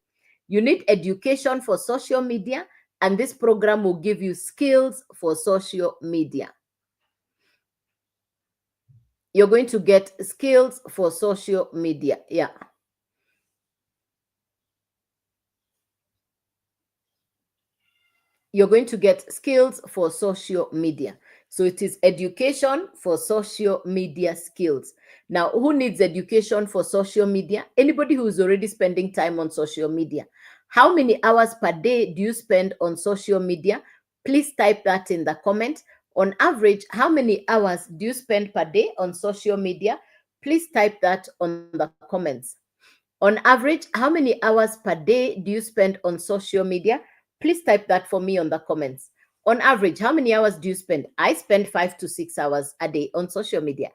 You need education for social media, and this program will give you skills for social media. You're going to get skills for social media. Yeah. You're going to get skills for social media. So it is education for social media skills. Now, who needs education for social media? Anybody who's already spending time on social media. How many hours per day do you spend on social media? Please type that in the comment, On average, how many hours do you spend per day on social media? Please type that on the comments. On average, how many hours per day do you spend on social media? Please type that for me on the comments. On average, how many hours do you spend? I spend 5 to 6 hours a day on social media.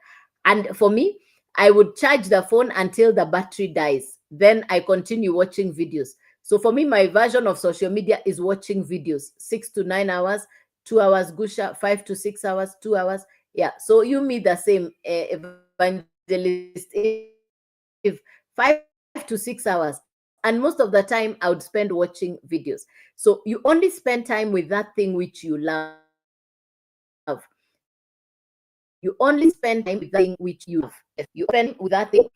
And for me, I would charge the phone until the battery dies. Then I continue watching videos. So for me, my version of social media is watching videos, 6 to 9 hours, 2 hours, Gusha, 5 to 6 hours, 2 hours. Yeah. So you me the same, evangelist. If 5 to 6 hours, and most of the time I would spend watching videos. So you only spend time with that thing which you love. You only spend time with that thing which you love. You spend with that thing.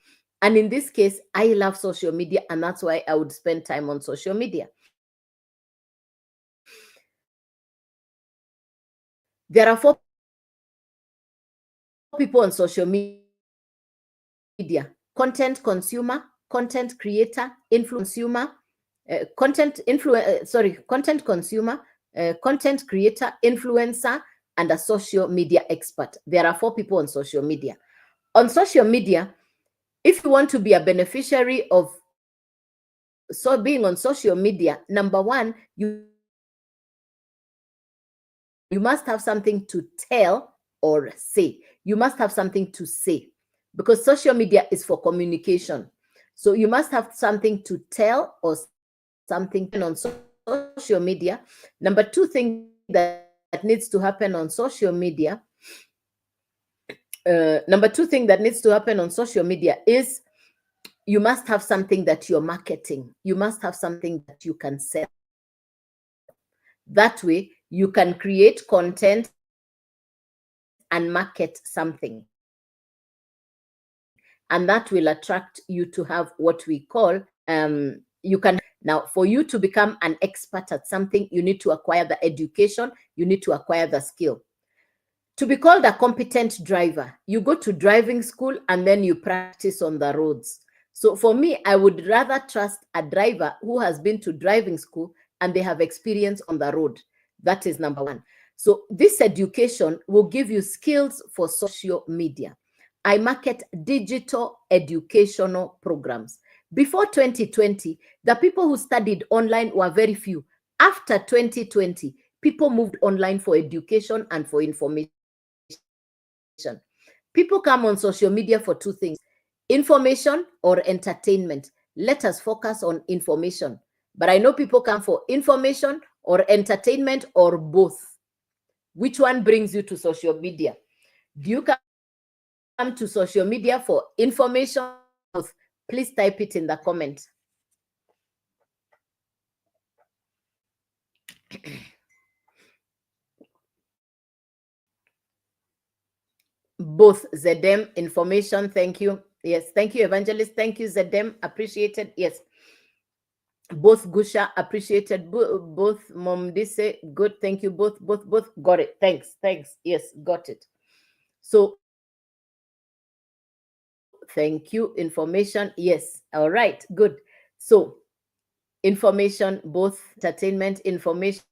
And in this case, I love social media, and that's why I would spend time on social media. There are 4 people on social media: content consumer, content creator, influencer, content creator, influencer, and a social media expert. There are 4 people on social media. On social media, if you want to be a beneficiary of being on social media, number one, you must have something to tell or say. You must have something to say because social media is for communication. So you must have something to tell or something to say on social media. Number two thing that needs to happen on social media, is you must have something that you're marketing. You must have something that you can sell. That way, you can create content and market something. And that will attract you to have what we call now, for you to become an expert at something, you need to acquire the education, you need to acquire the skill. To be called a competent driver, you go to driving school and then you practice on the roads. So for me, I would rather trust a driver who has been to driving school and they have experience on the road. That is number one. So this education will give you skills for social media. I market digital educational programs. Before 2020, the people who studied online were very few. After 2020, people moved online for education and for information. People come on social media for 2 things: information or entertainment. Let us focus on information. But I know people come for information or entertainment or both. Which one brings you to social media? Do you come to social media for information or both? Please type it in the comment. Both. Zedem, information. Thank you. Yes, thank you, Evangelist. Thank you, Zedem. Appreciated. Yes. Both, Gusha, appreciated. Both, Momdise, good. Thank you. Both. Got it. Thanks. Yes, got it. So thank you. Information. Yes. All right. Good. So information, both. Entertainment, information.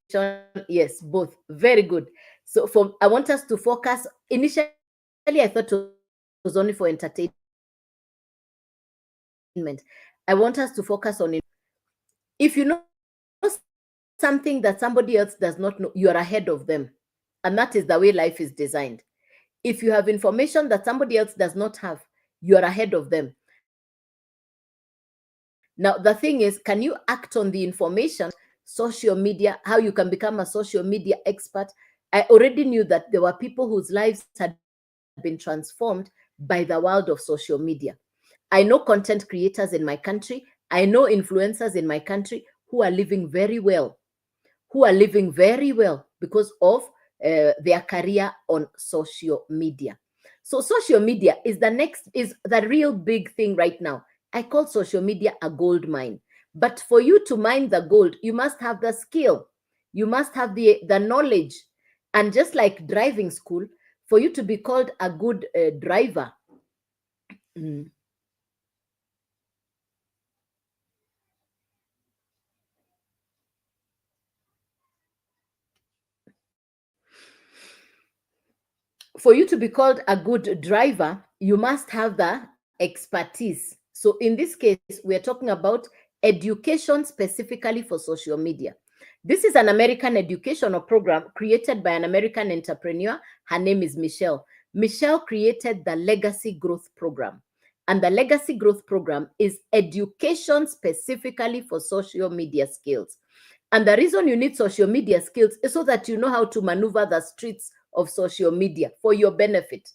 Yes, both. Very good. So I want us to focus. Initially, I thought it was only for entertainment. I want us to focus on information. If you know something that somebody else does not know, you are ahead of them. And that is the way life is designed. If you have information that somebody else does not have, you are ahead of them. Now, the thing is, can you act on the information? Social media, how you can become a social media expert? I already knew that there were people whose lives had been transformed by the world of social media. I know content creators in my country. I know influencers in my country who are living very well, because of their career on social media. So social media is the real big thing right now. I call social media a gold mine. But for you to mine the gold, you must have the skill. You must have the knowledge. And just like driving school, for you to be called a good driver, mm, For you to be called a good driver, you must have the expertise. So in this case, we are talking about education specifically for social media. This is an American educational program created by an American entrepreneur. Her name is Michelle. Michelle created the Legacy Growth Program. And the Legacy Growth Program is education specifically for social media skills. And the reason you need social media skills is so that you know how to maneuver the streets of social media for your benefit.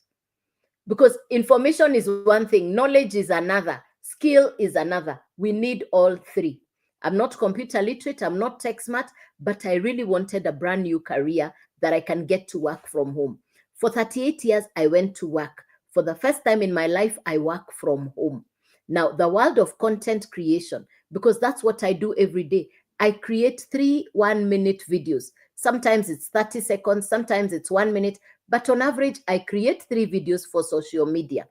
Because information is one thing, knowledge is another, skill is another. We need all three. I'm not computer literate, I'm not tech smart, but I really wanted a brand new career that I can get to work from home. For 38 years, I went to work. For the first time in my life, I work from home. Now, the world of content creation, because that's what I do every day. I create 3 1-minute videos. Sometimes it's 30 seconds, sometimes it's 1 minute, but on average, I create 3 videos for social media.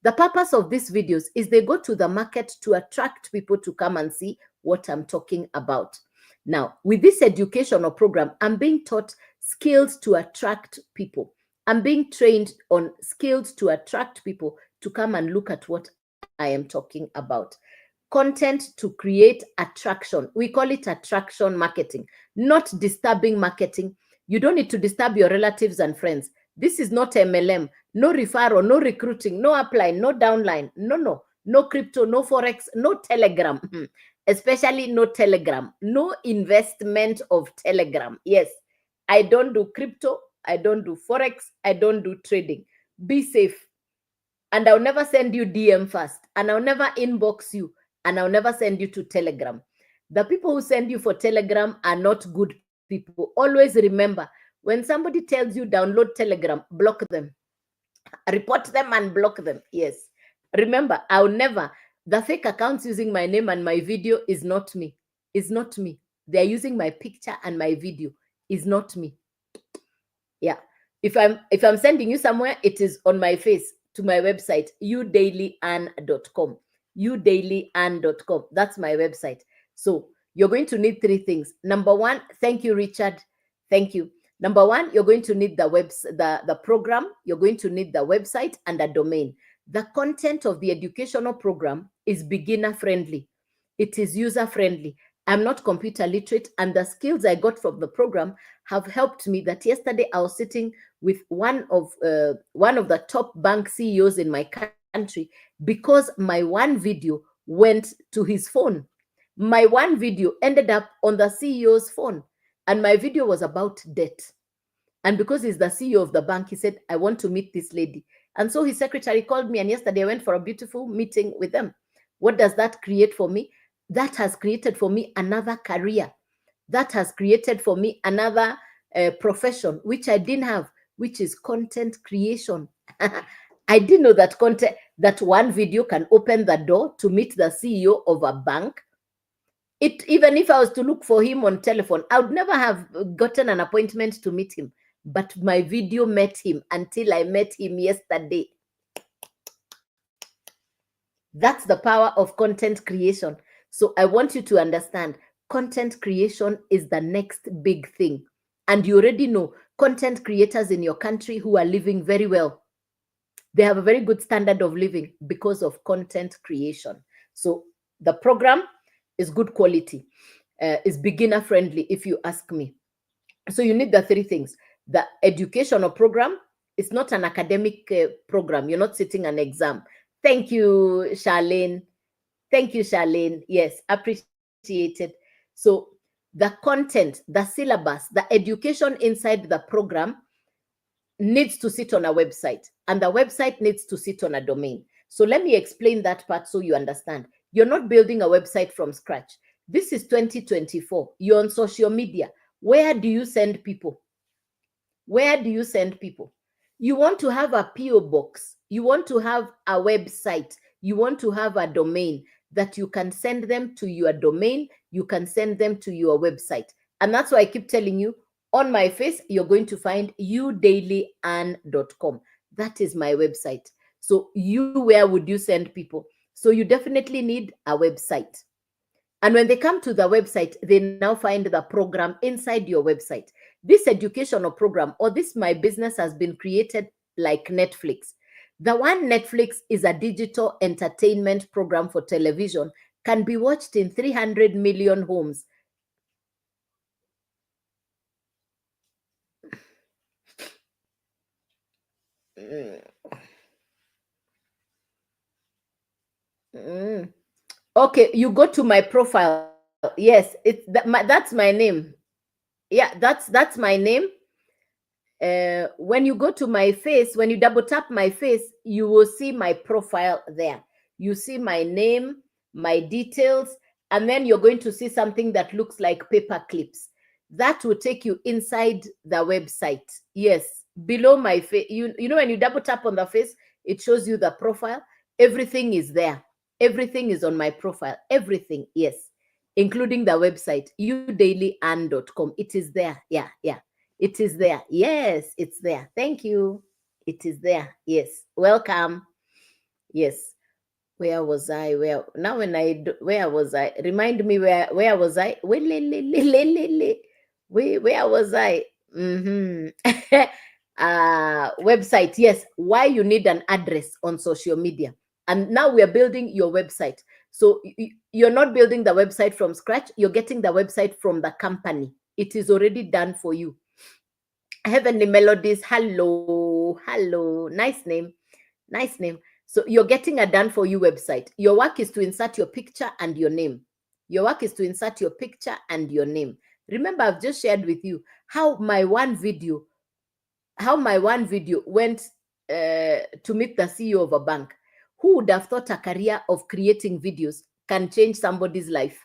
The purpose of these videos is they go to the market to attract people to come and see what I'm talking about. Now, with this educational program, I'm being taught skills to attract people. I'm being trained on skills to attract people to come and look at what I am talking about. Content to create attraction. We call it attraction marketing, not disturbing marketing. You don't need to disturb your relatives and friends. This is not MLM, no referral, no recruiting, no upline, no downline, no crypto, no forex, no Telegram, especially no Telegram, no investment of Telegram. Yes, I don't do crypto, I don't do forex, I don't do trading. Be safe. And I'll never send you DM first, and I'll never inbox you, and I'll never send you to Telegram. The people who send you for Telegram are not good people. Always remember, when somebody tells you download Telegram, block them, report them and block them. Yes. Remember, I'll never, the fake accounts using my name and my video is not me. Is not me. They're using my picture and my video. Is not me. Yeah. If I'm sending you somewhere, it is on my face to my website, udailyarn.com. udailyarn.com. That's my website. So you're going to need 3 things. Number 1, thank you, Richard. Thank you. Number 1, you're going to need the program. You're going to need the website and a domain. The content of the educational program is beginner friendly. It is user friendly. I'm not computer literate, and the skills I got from the program have helped me. That yesterday I was sitting with one of the top bank CEOs in my country because my one video went to his phone. My one video ended up on the CEO's phone, and my video was about debt. And because he's the CEO of the bank, he said, I want to meet this lady. And so his secretary called me, and yesterday I went for a beautiful meeting with them. What does that create for me? That has created for me another career. That has created for me another profession, which I didn't have, which is content creation. I didn't know that one video can open the door to meet the CEO of a bank. Even if I was to look for him on telephone, I would never have gotten an appointment to meet him. But my video met him until I met him yesterday. That's the power of content creation. So I want you to understand, content creation is the next big thing. And you already know content creators in your country who are living very well. They have a very good standard of living because of content creation. So the program is good quality, is beginner friendly, if you ask me. So you need the 3 things. The educational program is not an academic program. You're not sitting an exam. Thank you, Charlene. Thank you, Charlene. Yes, appreciated. So the content, the syllabus, the education inside the program needs to sit on a website, and the website needs to sit on a domain. So let me explain that part so you understand. You're not building a website from scratch. This is 2024. You're on social media. Where do you send people? Where do you send people? You want to have a PO box. You want to have a website. You want to have a domain that you can send them to your domain. You can send them to your website. And that's why I keep telling you, on my face, you're going to find udailyarn.com. That is my website. So where would you send people? So you definitely need a website. And when they come to the website, they now find the program inside your website. This educational program, or this My Business, has been created like Netflix. The One Netflix is a digital entertainment program for television, can be watched in 300 million homes. Okay, you go to my profile. Yes, that's my name. Yeah, that's my name. When you go to my face, when you double tap my face, you will see my profile there. You see my name, my details, and then you're going to see something that looks like paper clips. That will take you inside the website. Yes, below my face. You know, when you double tap on the face, it shows you the profile. Everything is there. Everything is on my profile. Everything, yes, including the website, udailyand.com. It is there. Yeah, yeah. It is there. Yes, it's there. Thank you. It is there. Yes. Welcome. Yes. Where was I? Where now when where was I? Remind me where was I? Where was I? Website. Yes. Why you need an address on social media. And now we are building your website. So you're not building the website from scratch. You're getting the website from the company. It is already done for you. Heavenly Melodies, hello, hello, nice name, nice name. So you're getting a done for you website. Your work is to insert your picture and your name. Your work is to insert your picture and your name. Remember, I've just shared with you how my one video went to meet the CEO of a bank. Who would have thought a career of creating videos can change somebody's life?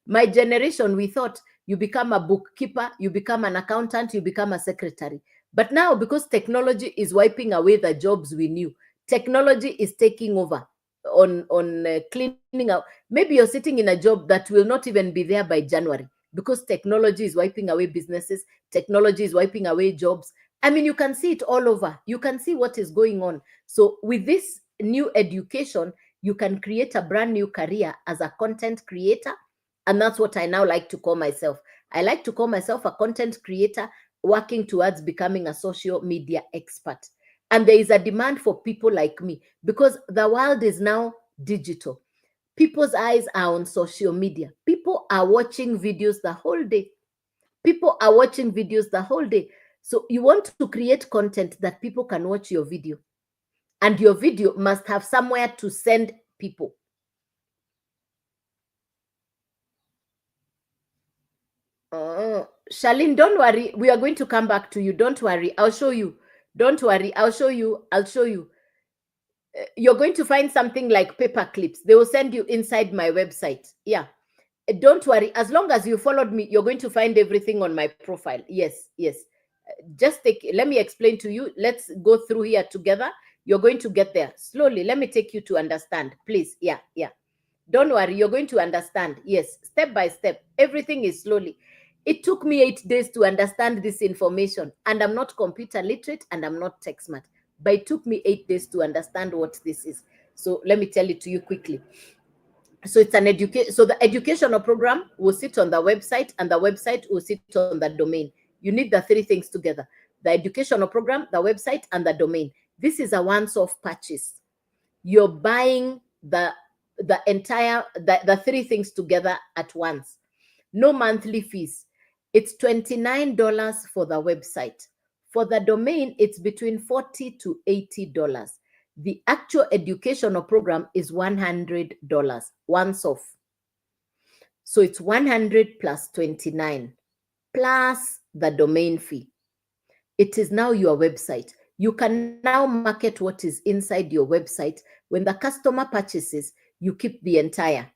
My generation, we thought you become a bookkeeper, you become an accountant, you become a secretary. But now, because technology is wiping away the jobs we knew, technology is taking over on cleaning out. Maybe you're sitting in a job that will not even be there by January because technology is wiping away businesses, technology is wiping away jobs. I mean, you can see it all over. You can see what is going on. So with this new education, you can create a brand new career as a content creator. And that's what I now like to call myself. I like to call myself a content creator working towards becoming a social media expert. And there is a demand for people like me because the world is now digital. People's eyes are on social media. People are watching videos the whole day. People are watching videos the whole day. So you want to create content that people can watch your video. And your video must have somewhere to send people. Charlene, don't worry. We are going to come back to you. Don't worry. I'll show you. Don't worry. I'll show you. I'll show you. You're going to find something like paper clips. They will send you inside my website. Yeah. Don't worry. As long as you followed me, you're going to find everything on my profile. Yes. Yes. Just let me explain to you. Let's go through here together. You're going to get there slowly. Let me take you to understand, please. Yeah. Yeah. Don't worry. You're going to understand. Yes. Step by step. Everything is slowly. It took me 8 days to understand this information, and I'm not computer literate and I'm not tech smart, but it took me 8 days to understand what this is. So let me tell it to you quickly. So it's an education. So the educational program will sit on the website, and the website will sit on the domain. You need the three things together: the educational program, the website, and the domain. This is a once-off purchase. You're buying the entire the three things together at once. No monthly fees. It's $29 for the website. For the domain, it's between $40 to $80. The actual educational program is $100 once off. So it's 100 plus 29 plus the domain fee. It is now your website. You can now market what is inside your website. When the customer purchases, you keep the entire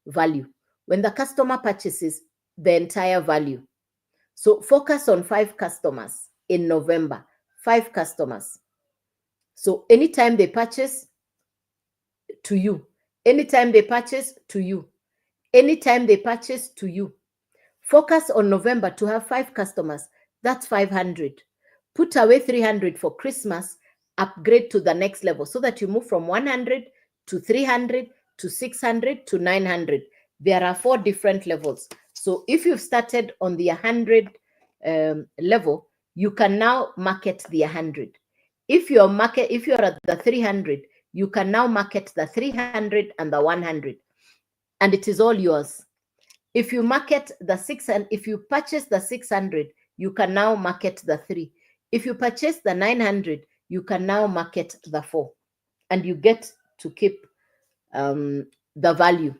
value. When the customer purchases, the entire value. So focus on 5 customers in November. 5 customers. So anytime they purchase, to you. Anytime they purchase, to you. Anytime they purchase, to you. Focus on November to have 5 customers. That's 500. Put away 300 for Christmas. Upgrade to the next level so that you move from 100 to 300 to 600 to 900. There are 4 different levels. So if you've started on the 100 level, you can now market the 100. If you're at the 300, you can now market the 300 and the 100, and it is all yours. If you market the 600, if you purchase the 600, you can now market the 3. If you purchase the 900, you can now market the 4, and you get to keep the value,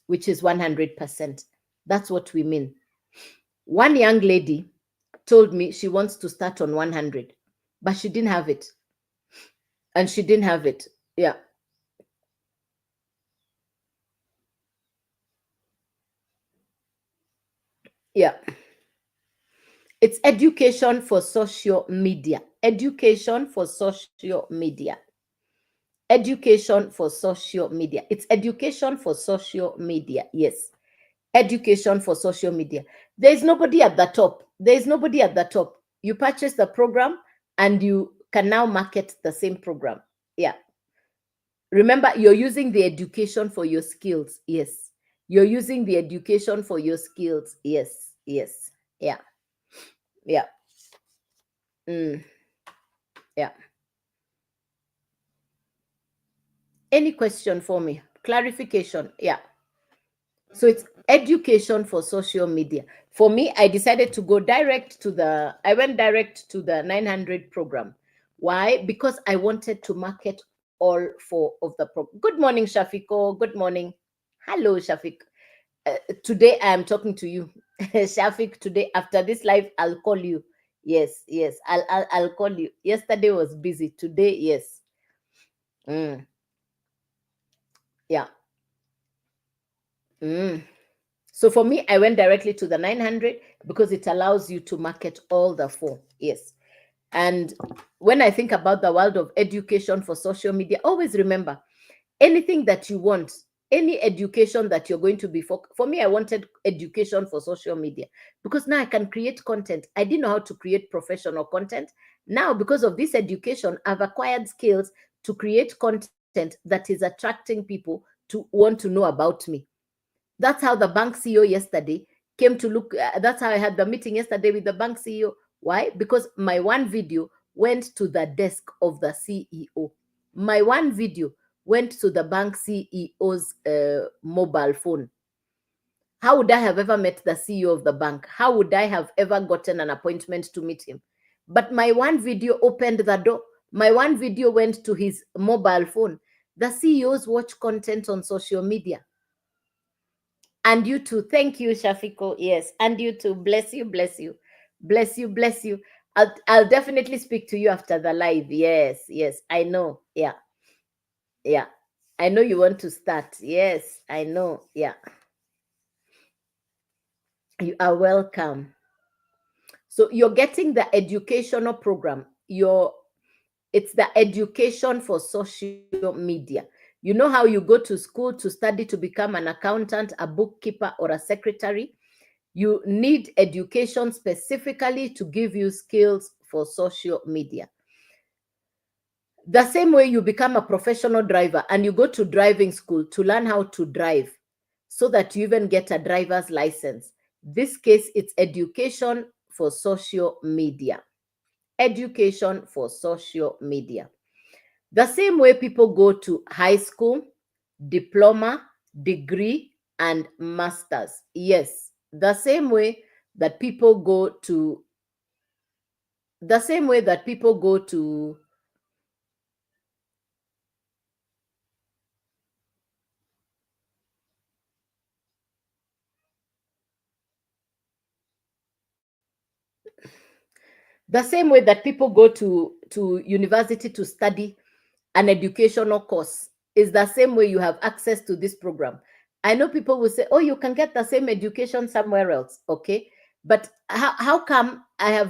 which is 100%. That's what we mean. One young lady told me she wants to start on 100, but she didn't have it. And she didn't have it. Yeah. Yeah. It's education for social media. Education for social media. Education for social media. It's education for social media. Yes. Education for social media. There's nobody at the top. There's nobody at the top. You purchase the program and you can now market the same program. Yeah. Remember, you're using the education for your skills. Yes. You're using the education for your skills. Yes. Yes. Yeah. Yeah. Yeah. Any question for me? Clarification. Yeah. So it's education for social media. For me, I decided to go I went direct to the 900 program. Why? Because I wanted to market all 4 of the program. Good morning, Shafiko. Good morning. Hello, Shafik. Today I am talking to you. Shafik, today after this live, I'll call you. Yes, yes. I'll call you. Yesterday was busy. Today, yes. Yeah. So for me, I went directly to the 900 because it allows you to market all the 4. Yes. And when I think about the world of education for social media, always remember anything that you want, any education that you're going to be for me, I wanted education for social media because now I can create content. I didn't know how to create professional content. Now, because of this education, I've acquired skills to create content that is attracting people to want to know about me. That's how the bank CEO yesterday came to look. That's how I had the meeting yesterday with the bank CEO. Why? Because my one video went to the desk of the CEO. My one video went to the bank CEO's mobile phone. How would I have ever met the CEO of the bank? How would I have ever gotten an appointment to meet him? But my one video opened the door. My one video went to his mobile phone. The CEOs watch content on social media. And you too. Thank you, Shafiko. Yes. And you too. Bless you, bless you. Bless you, bless you. I'll definitely speak to you after the live. Yes, yes. I know. Yeah. Yeah. I know you want to start. Yes, I know. Yeah. You are welcome. So you're getting the educational program. It's the education for social media. You know how you go to school to study to become an accountant, a bookkeeper, or a secretary? You need education specifically to give you skills for social media. The same way you become a professional driver and you go to driving school to learn how to drive so that you even get a driver's license. This case, it's education for social media. Education for social media. The same way people go to high school, diploma, degree, and masters. Yes, the same way that people go to the same way that people go to the same way that people go to university to study an educational course is the same way you have access to this program. I know people will say, oh, you can get the same education somewhere else. Okay, but how come I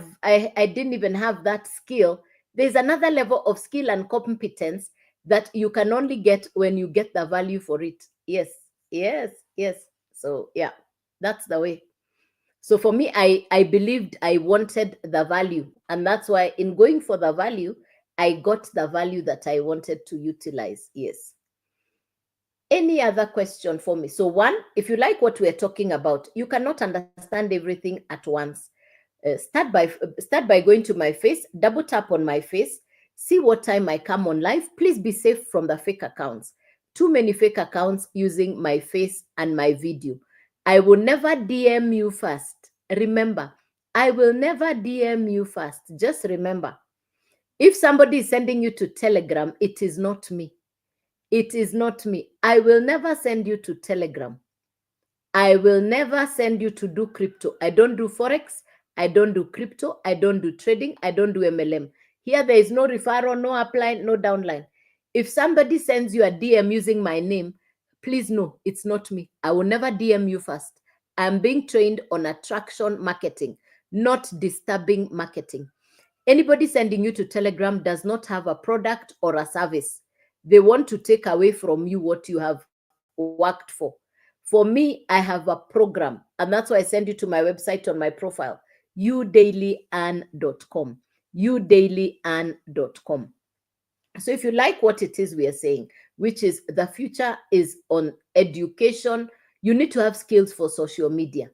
didn't even have that skill? There's another level of skill and competence that you can only get when you get the value for it. Yes, yes, yes. So yeah, that's the way. So for me, I believed I wanted the value, and that's why in going for the value, I got the value that I wanted to utilize. Yes. Any other question for me? So one, if you like what we're talking about, you cannot understand everything at once. Start by going to my face, double tap on my face. See what time I come on live. Please be safe from the fake accounts. Too many fake accounts using my face and my video. I will never DM you first. Remember, I will never DM you first. Just remember, if somebody is sending you to Telegram, it is not me. It is not me. I will never send you to Telegram. I will never send you to do crypto. I don't do Forex. I don't do crypto. I don't do trading. I don't do MLM. Here, there is no referral, no upline, no downline. If somebody sends you a DM using my name, please know it's not me. I will never DM you first. I'm being trained on attraction marketing, not disturbing marketing. Anybody sending you to Telegram does not have a product or a service. They want to take away from you what you have worked for. For me, I have a program, and that's why I send you to my website on my profile, youdailyarn.com. youdailyarn.com. So if you like what it is we are saying, which is the future is on education, you need to have skills for social media,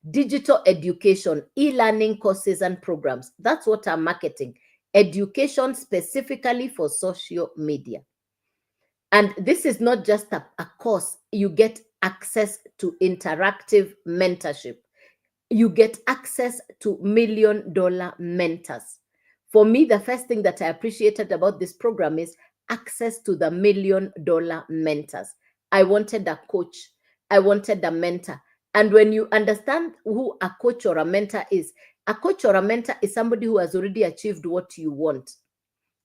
digital education, e-learning courses and programs. That's what I'm marketing. Education specifically for social media. And this is not just a course. You get access to interactive mentorship. You get access to $1 million mentors. For me, the first thing that I appreciated about this program is access to the $1 million mentors. I wanted a coach. I wanted a mentor. And when you understand who a coach or a mentor is, a coach or a mentor is somebody who has already achieved what you want.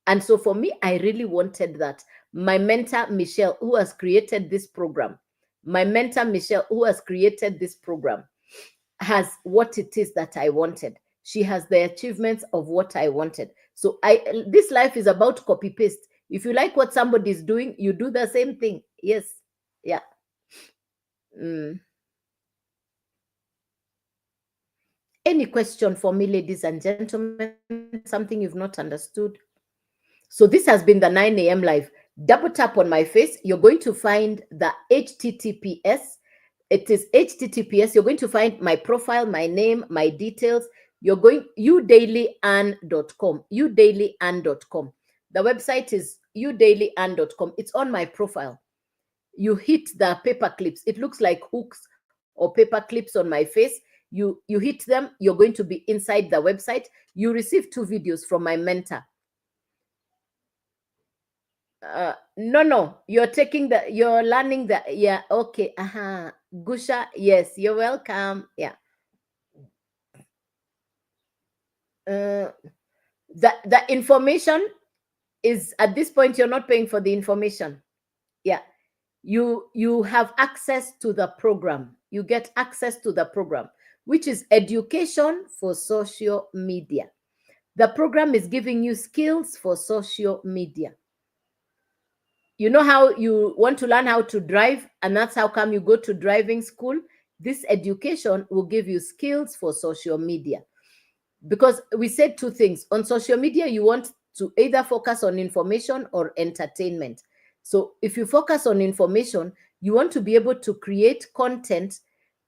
And so for me, I really wanted that. My mentor, Michelle, who has created this program, has what it is that I wanted. She has the achievements of what I wanted. So this life is about copy paste. If you like what somebody is doing, you do the same thing. Yes. Yeah. Any question for me, ladies and gentlemen? Something you've not understood? So this has been the 9 a.m. live. Double tap on my face. You're going to find the HTTPS. It is HTTPS. You're going to find my profile, my name, my details. You're going youdailyarn.com. youdailyarn.com. The website is youdailyarn.com. It's on my profile. You hit the paper clips. It looks like hooks or paper clips on my face. You hit them. You're going to be inside the website. You receive 2 videos from my mentor. No, you're learning the, yeah, okay. Gusha, yes, you're welcome. Yeah. The information is, at this point, you're not paying for the information. Yeah. You have access to the program. You get access to the program, which is education for social media. The program is giving you skills for social media. You know how you want to learn how to drive, and that's how come you go to driving school. This education will give you skills for social media. Because we said 2 things. On social media, you want to either focus on information or entertainment. So if you focus on information, you want to be able to create content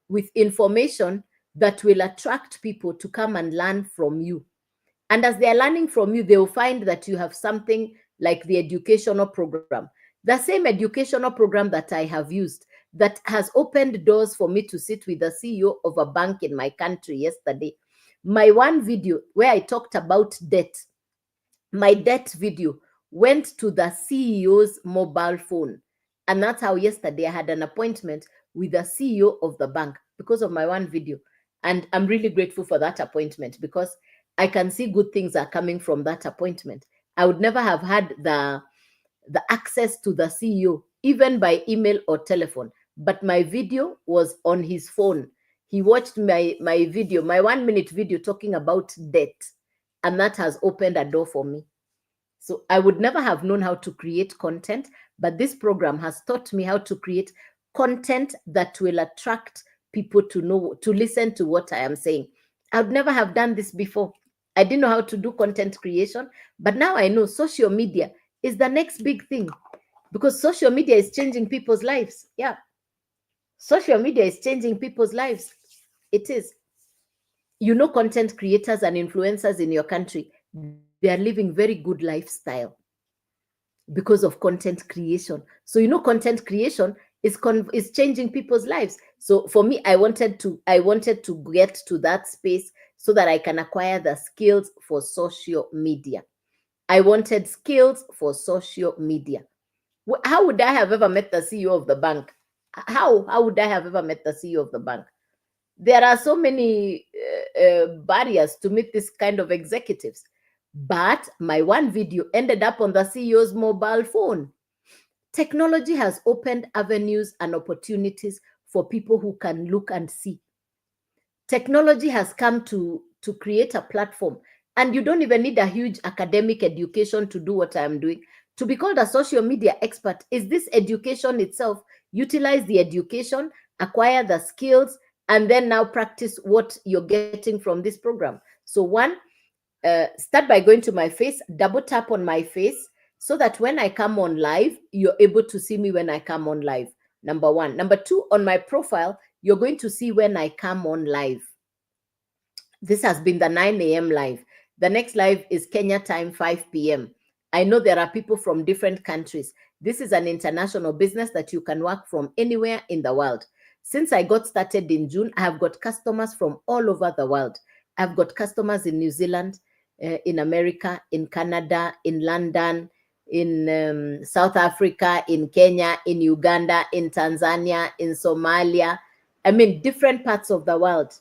with information that will attract people to come and learn from you. And as they are learning from you, they will find that you have something like the educational program. The same educational program that I have used that has opened doors for me to sit with the CEO of a bank in my country yesterday. My one video where I talked about debt, my debt video went to the CEO's mobile phone. And that's how yesterday I had an appointment with the CEO of the bank because of my one video. And I'm really grateful for that appointment because I can see good things are coming from that appointment. I would never have had the access to the CEO, even by email or telephone. But my video was on his phone. He watched my video, my 1-minute video talking about debt. And that has opened a door for me. So I would never have known how to create content, but this program has taught me how to create content that will attract people to listen to what I am saying. I would never have done this before. I didn't know how to do content creation, but now I know social media is the next big thing because social media is changing people's lives. Yeah. Social media is changing people's lives. It is. You know, content creators and influencers in your country, they are living very good lifestyle because of content creation. So content creation is changing people's lives. So for me, I wanted to get to that space so that I can acquire the skills for social media. I wanted skills for social media. How would I have ever met the CEO of the bank? How would I have ever met the CEO of the bank? There are so many barriers to meet this kind of executives. But my one video ended up on the CEO's mobile phone. Technology has opened avenues and opportunities for people who can look and see. Technology has come to create a platform, and you don't even need a huge academic education to do what I'm doing. To be called a social media expert is this education itself. Utilize the education, acquire the skills, and then now practice what you're getting from this program. So one, start by going to my face, double tap on my face so that when I come on live, you're able to see me when I come on live. Number one. Number two, on my profile, you're going to see when I come on live. This has been the 9 a.m. live. The next live is Kenya time, 5 p.m. I know there are people from different countries. This is an international business that you can work from anywhere in the world. Since I got started in June, I have got customers from all over the world. I've got customers in New Zealand, in America, in Canada, in London, in South Africa, in Kenya, in Uganda, in Tanzania, in Somalia. I mean, different parts of the world.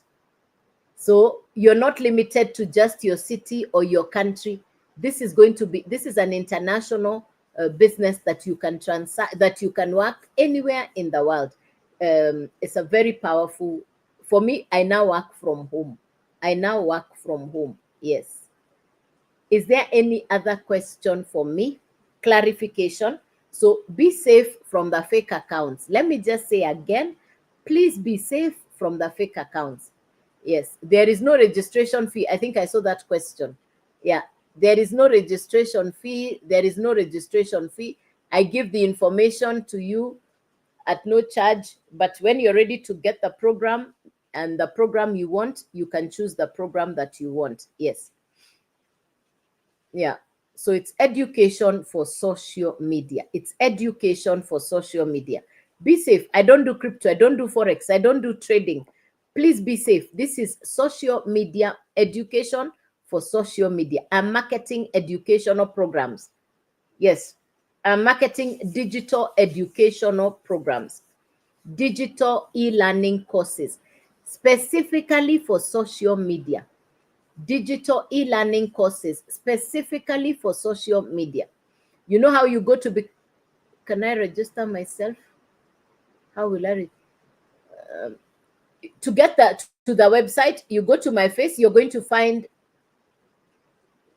So you're not limited to just your city or your country. This is an international business that you can that you can work anywhere in the world. It's a very powerful. For me, I now work from home. Yes. Is there any other question for me? Clarification. So be safe from the fake accounts. Let me just say again, please be safe from the fake accounts. Yes, there is no registration fee. I think I saw that question. Yeah, there is no registration fee. I give the information to you at no charge. But when you're ready to get the program and the program you want, you can choose the program that you want. Yes. Yeah. So it's education for social media. Be safe. I don't do crypto. I don't do Forex. I don't do trading. Please be safe. This is social media education for social media. I'm marketing educational programs. Yes. I'm marketing digital educational programs, digital e-learning courses, specifically for social media. Digital e-learning courses specifically for social media. You know how you go to be, can I register myself? How will I to get that to the website? You go to my face, you're going to find,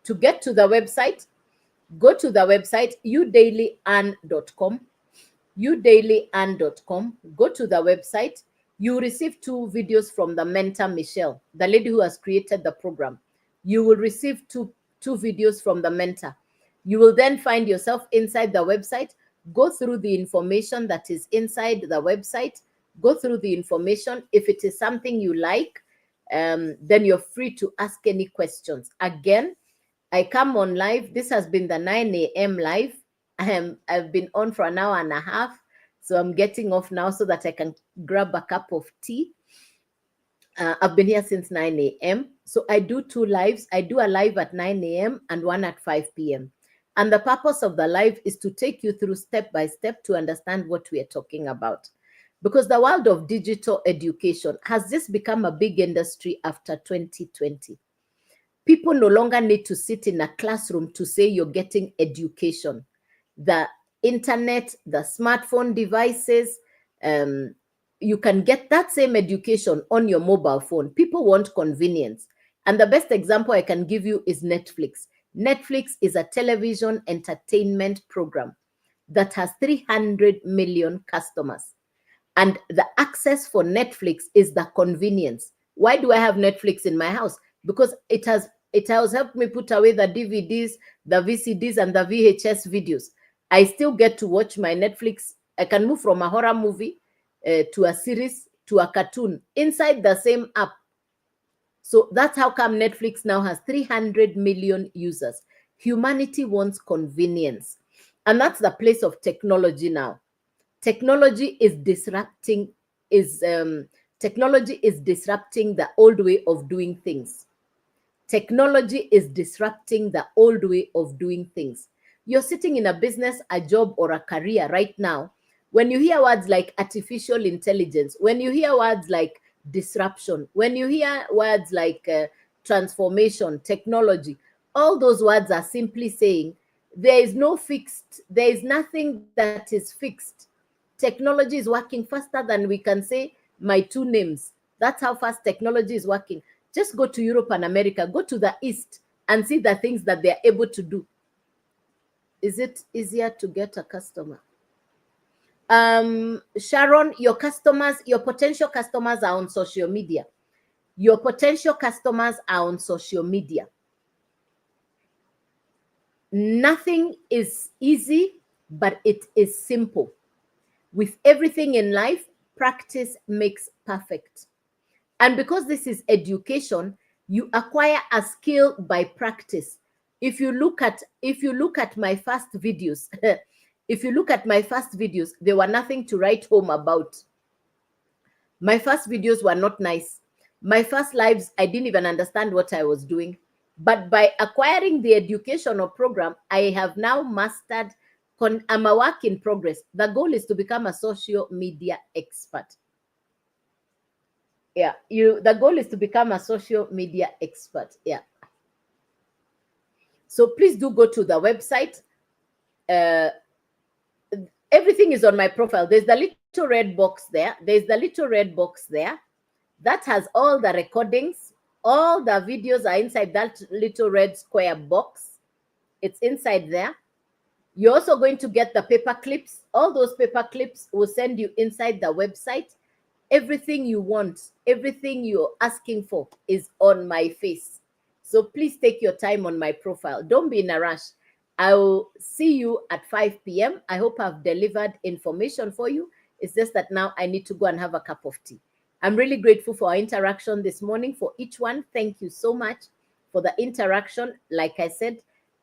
to get to the website, go to the website udailyearn.com, go to the website. You receive 2 videos from the mentor Michelle, the lady who has created the program. You will receive two videos from the mentor. You will then find yourself inside the website. Go through the information that is inside the website. Go through the information. If it is something you like, then you're free to ask any questions. Again, I come on live. This has been the 9 a.m. live. I've been on for an hour and a half. So I'm getting off now so that I can grab a cup of tea. I've been here since 9 a.m. So I do 2 lives. I do a live at 9 a.m. and one at 5 p.m. And the purpose of the live is to take you through step by step to understand what we are talking about. Because the world of digital education has just become a big industry after 2020. People no longer need to sit in a classroom to say you're getting education. The internet, the smartphone devices, you can get that same education on your mobile phone. People want convenience. And the best example I can give you is Netflix. Netflix is a television entertainment program that has 300 million customers. And the access for Netflix is the convenience. Why do I have Netflix in my house? Because it has helped me put away the DVDs, the VCDs, and the VHS videos. I still get to watch my Netflix. I can move from a horror movie to a series to a cartoon inside the same app. So that's how come Netflix now has 300 million users. Humanity wants convenience. And that's the place of technology now. Technology is disrupting technology is disrupting the old way of doing things. Technology is disrupting the old way of doing things. You're sitting in a business, a job, or a career right now. When you hear words like artificial intelligence, when you hear words like disruption, when you hear words like transformation, technology, all those words are simply saying there is nothing that is fixed. Technology is working faster than we can say my two names. That's how fast technology is working. Just go to Europe and America, go to the East and see the things that they're able to do. Is it easier to get a customer? Sharon, your potential customers are on social media. Your potential customers are on social media. Nothing is easy, but it is simple. With everything in life, practice makes perfect. And because this is education, you acquire a skill by practice. If you look at my first videos, if you look at my first videos, there were nothing to write home about. My first videos were not nice. My first lives, I didn't even understand what I was doing. But by acquiring the educational program, I have now mastered. I'm a work in progress. The goal is to become a social media expert. Yeah, the goal is to become a social media expert. Yeah. So please do go to the website. Everything is on my profile. There's the little red box there. There's the little red box there. That has all the recordings. All the videos are inside that little red square box. It's inside there. You're also going to get the paper clips. All those paper clips will send you inside the website. Everything you want, everything you're asking for is on my face. So please take your time on my profile. Don't be in a rush. I will see you at 5 p.m. I hope I've delivered information for you. It's just that now I need to go and have a cup of tea. I'm really grateful for our interaction this morning. For each one, thank you so much for the interaction. Like I said,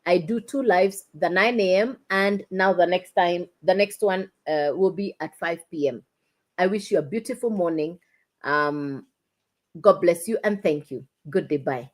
I do 2 lives, the 9 a.m. and now the next one will be at 5 p.m. I wish you a beautiful morning. God bless you and thank you. Good day. Bye.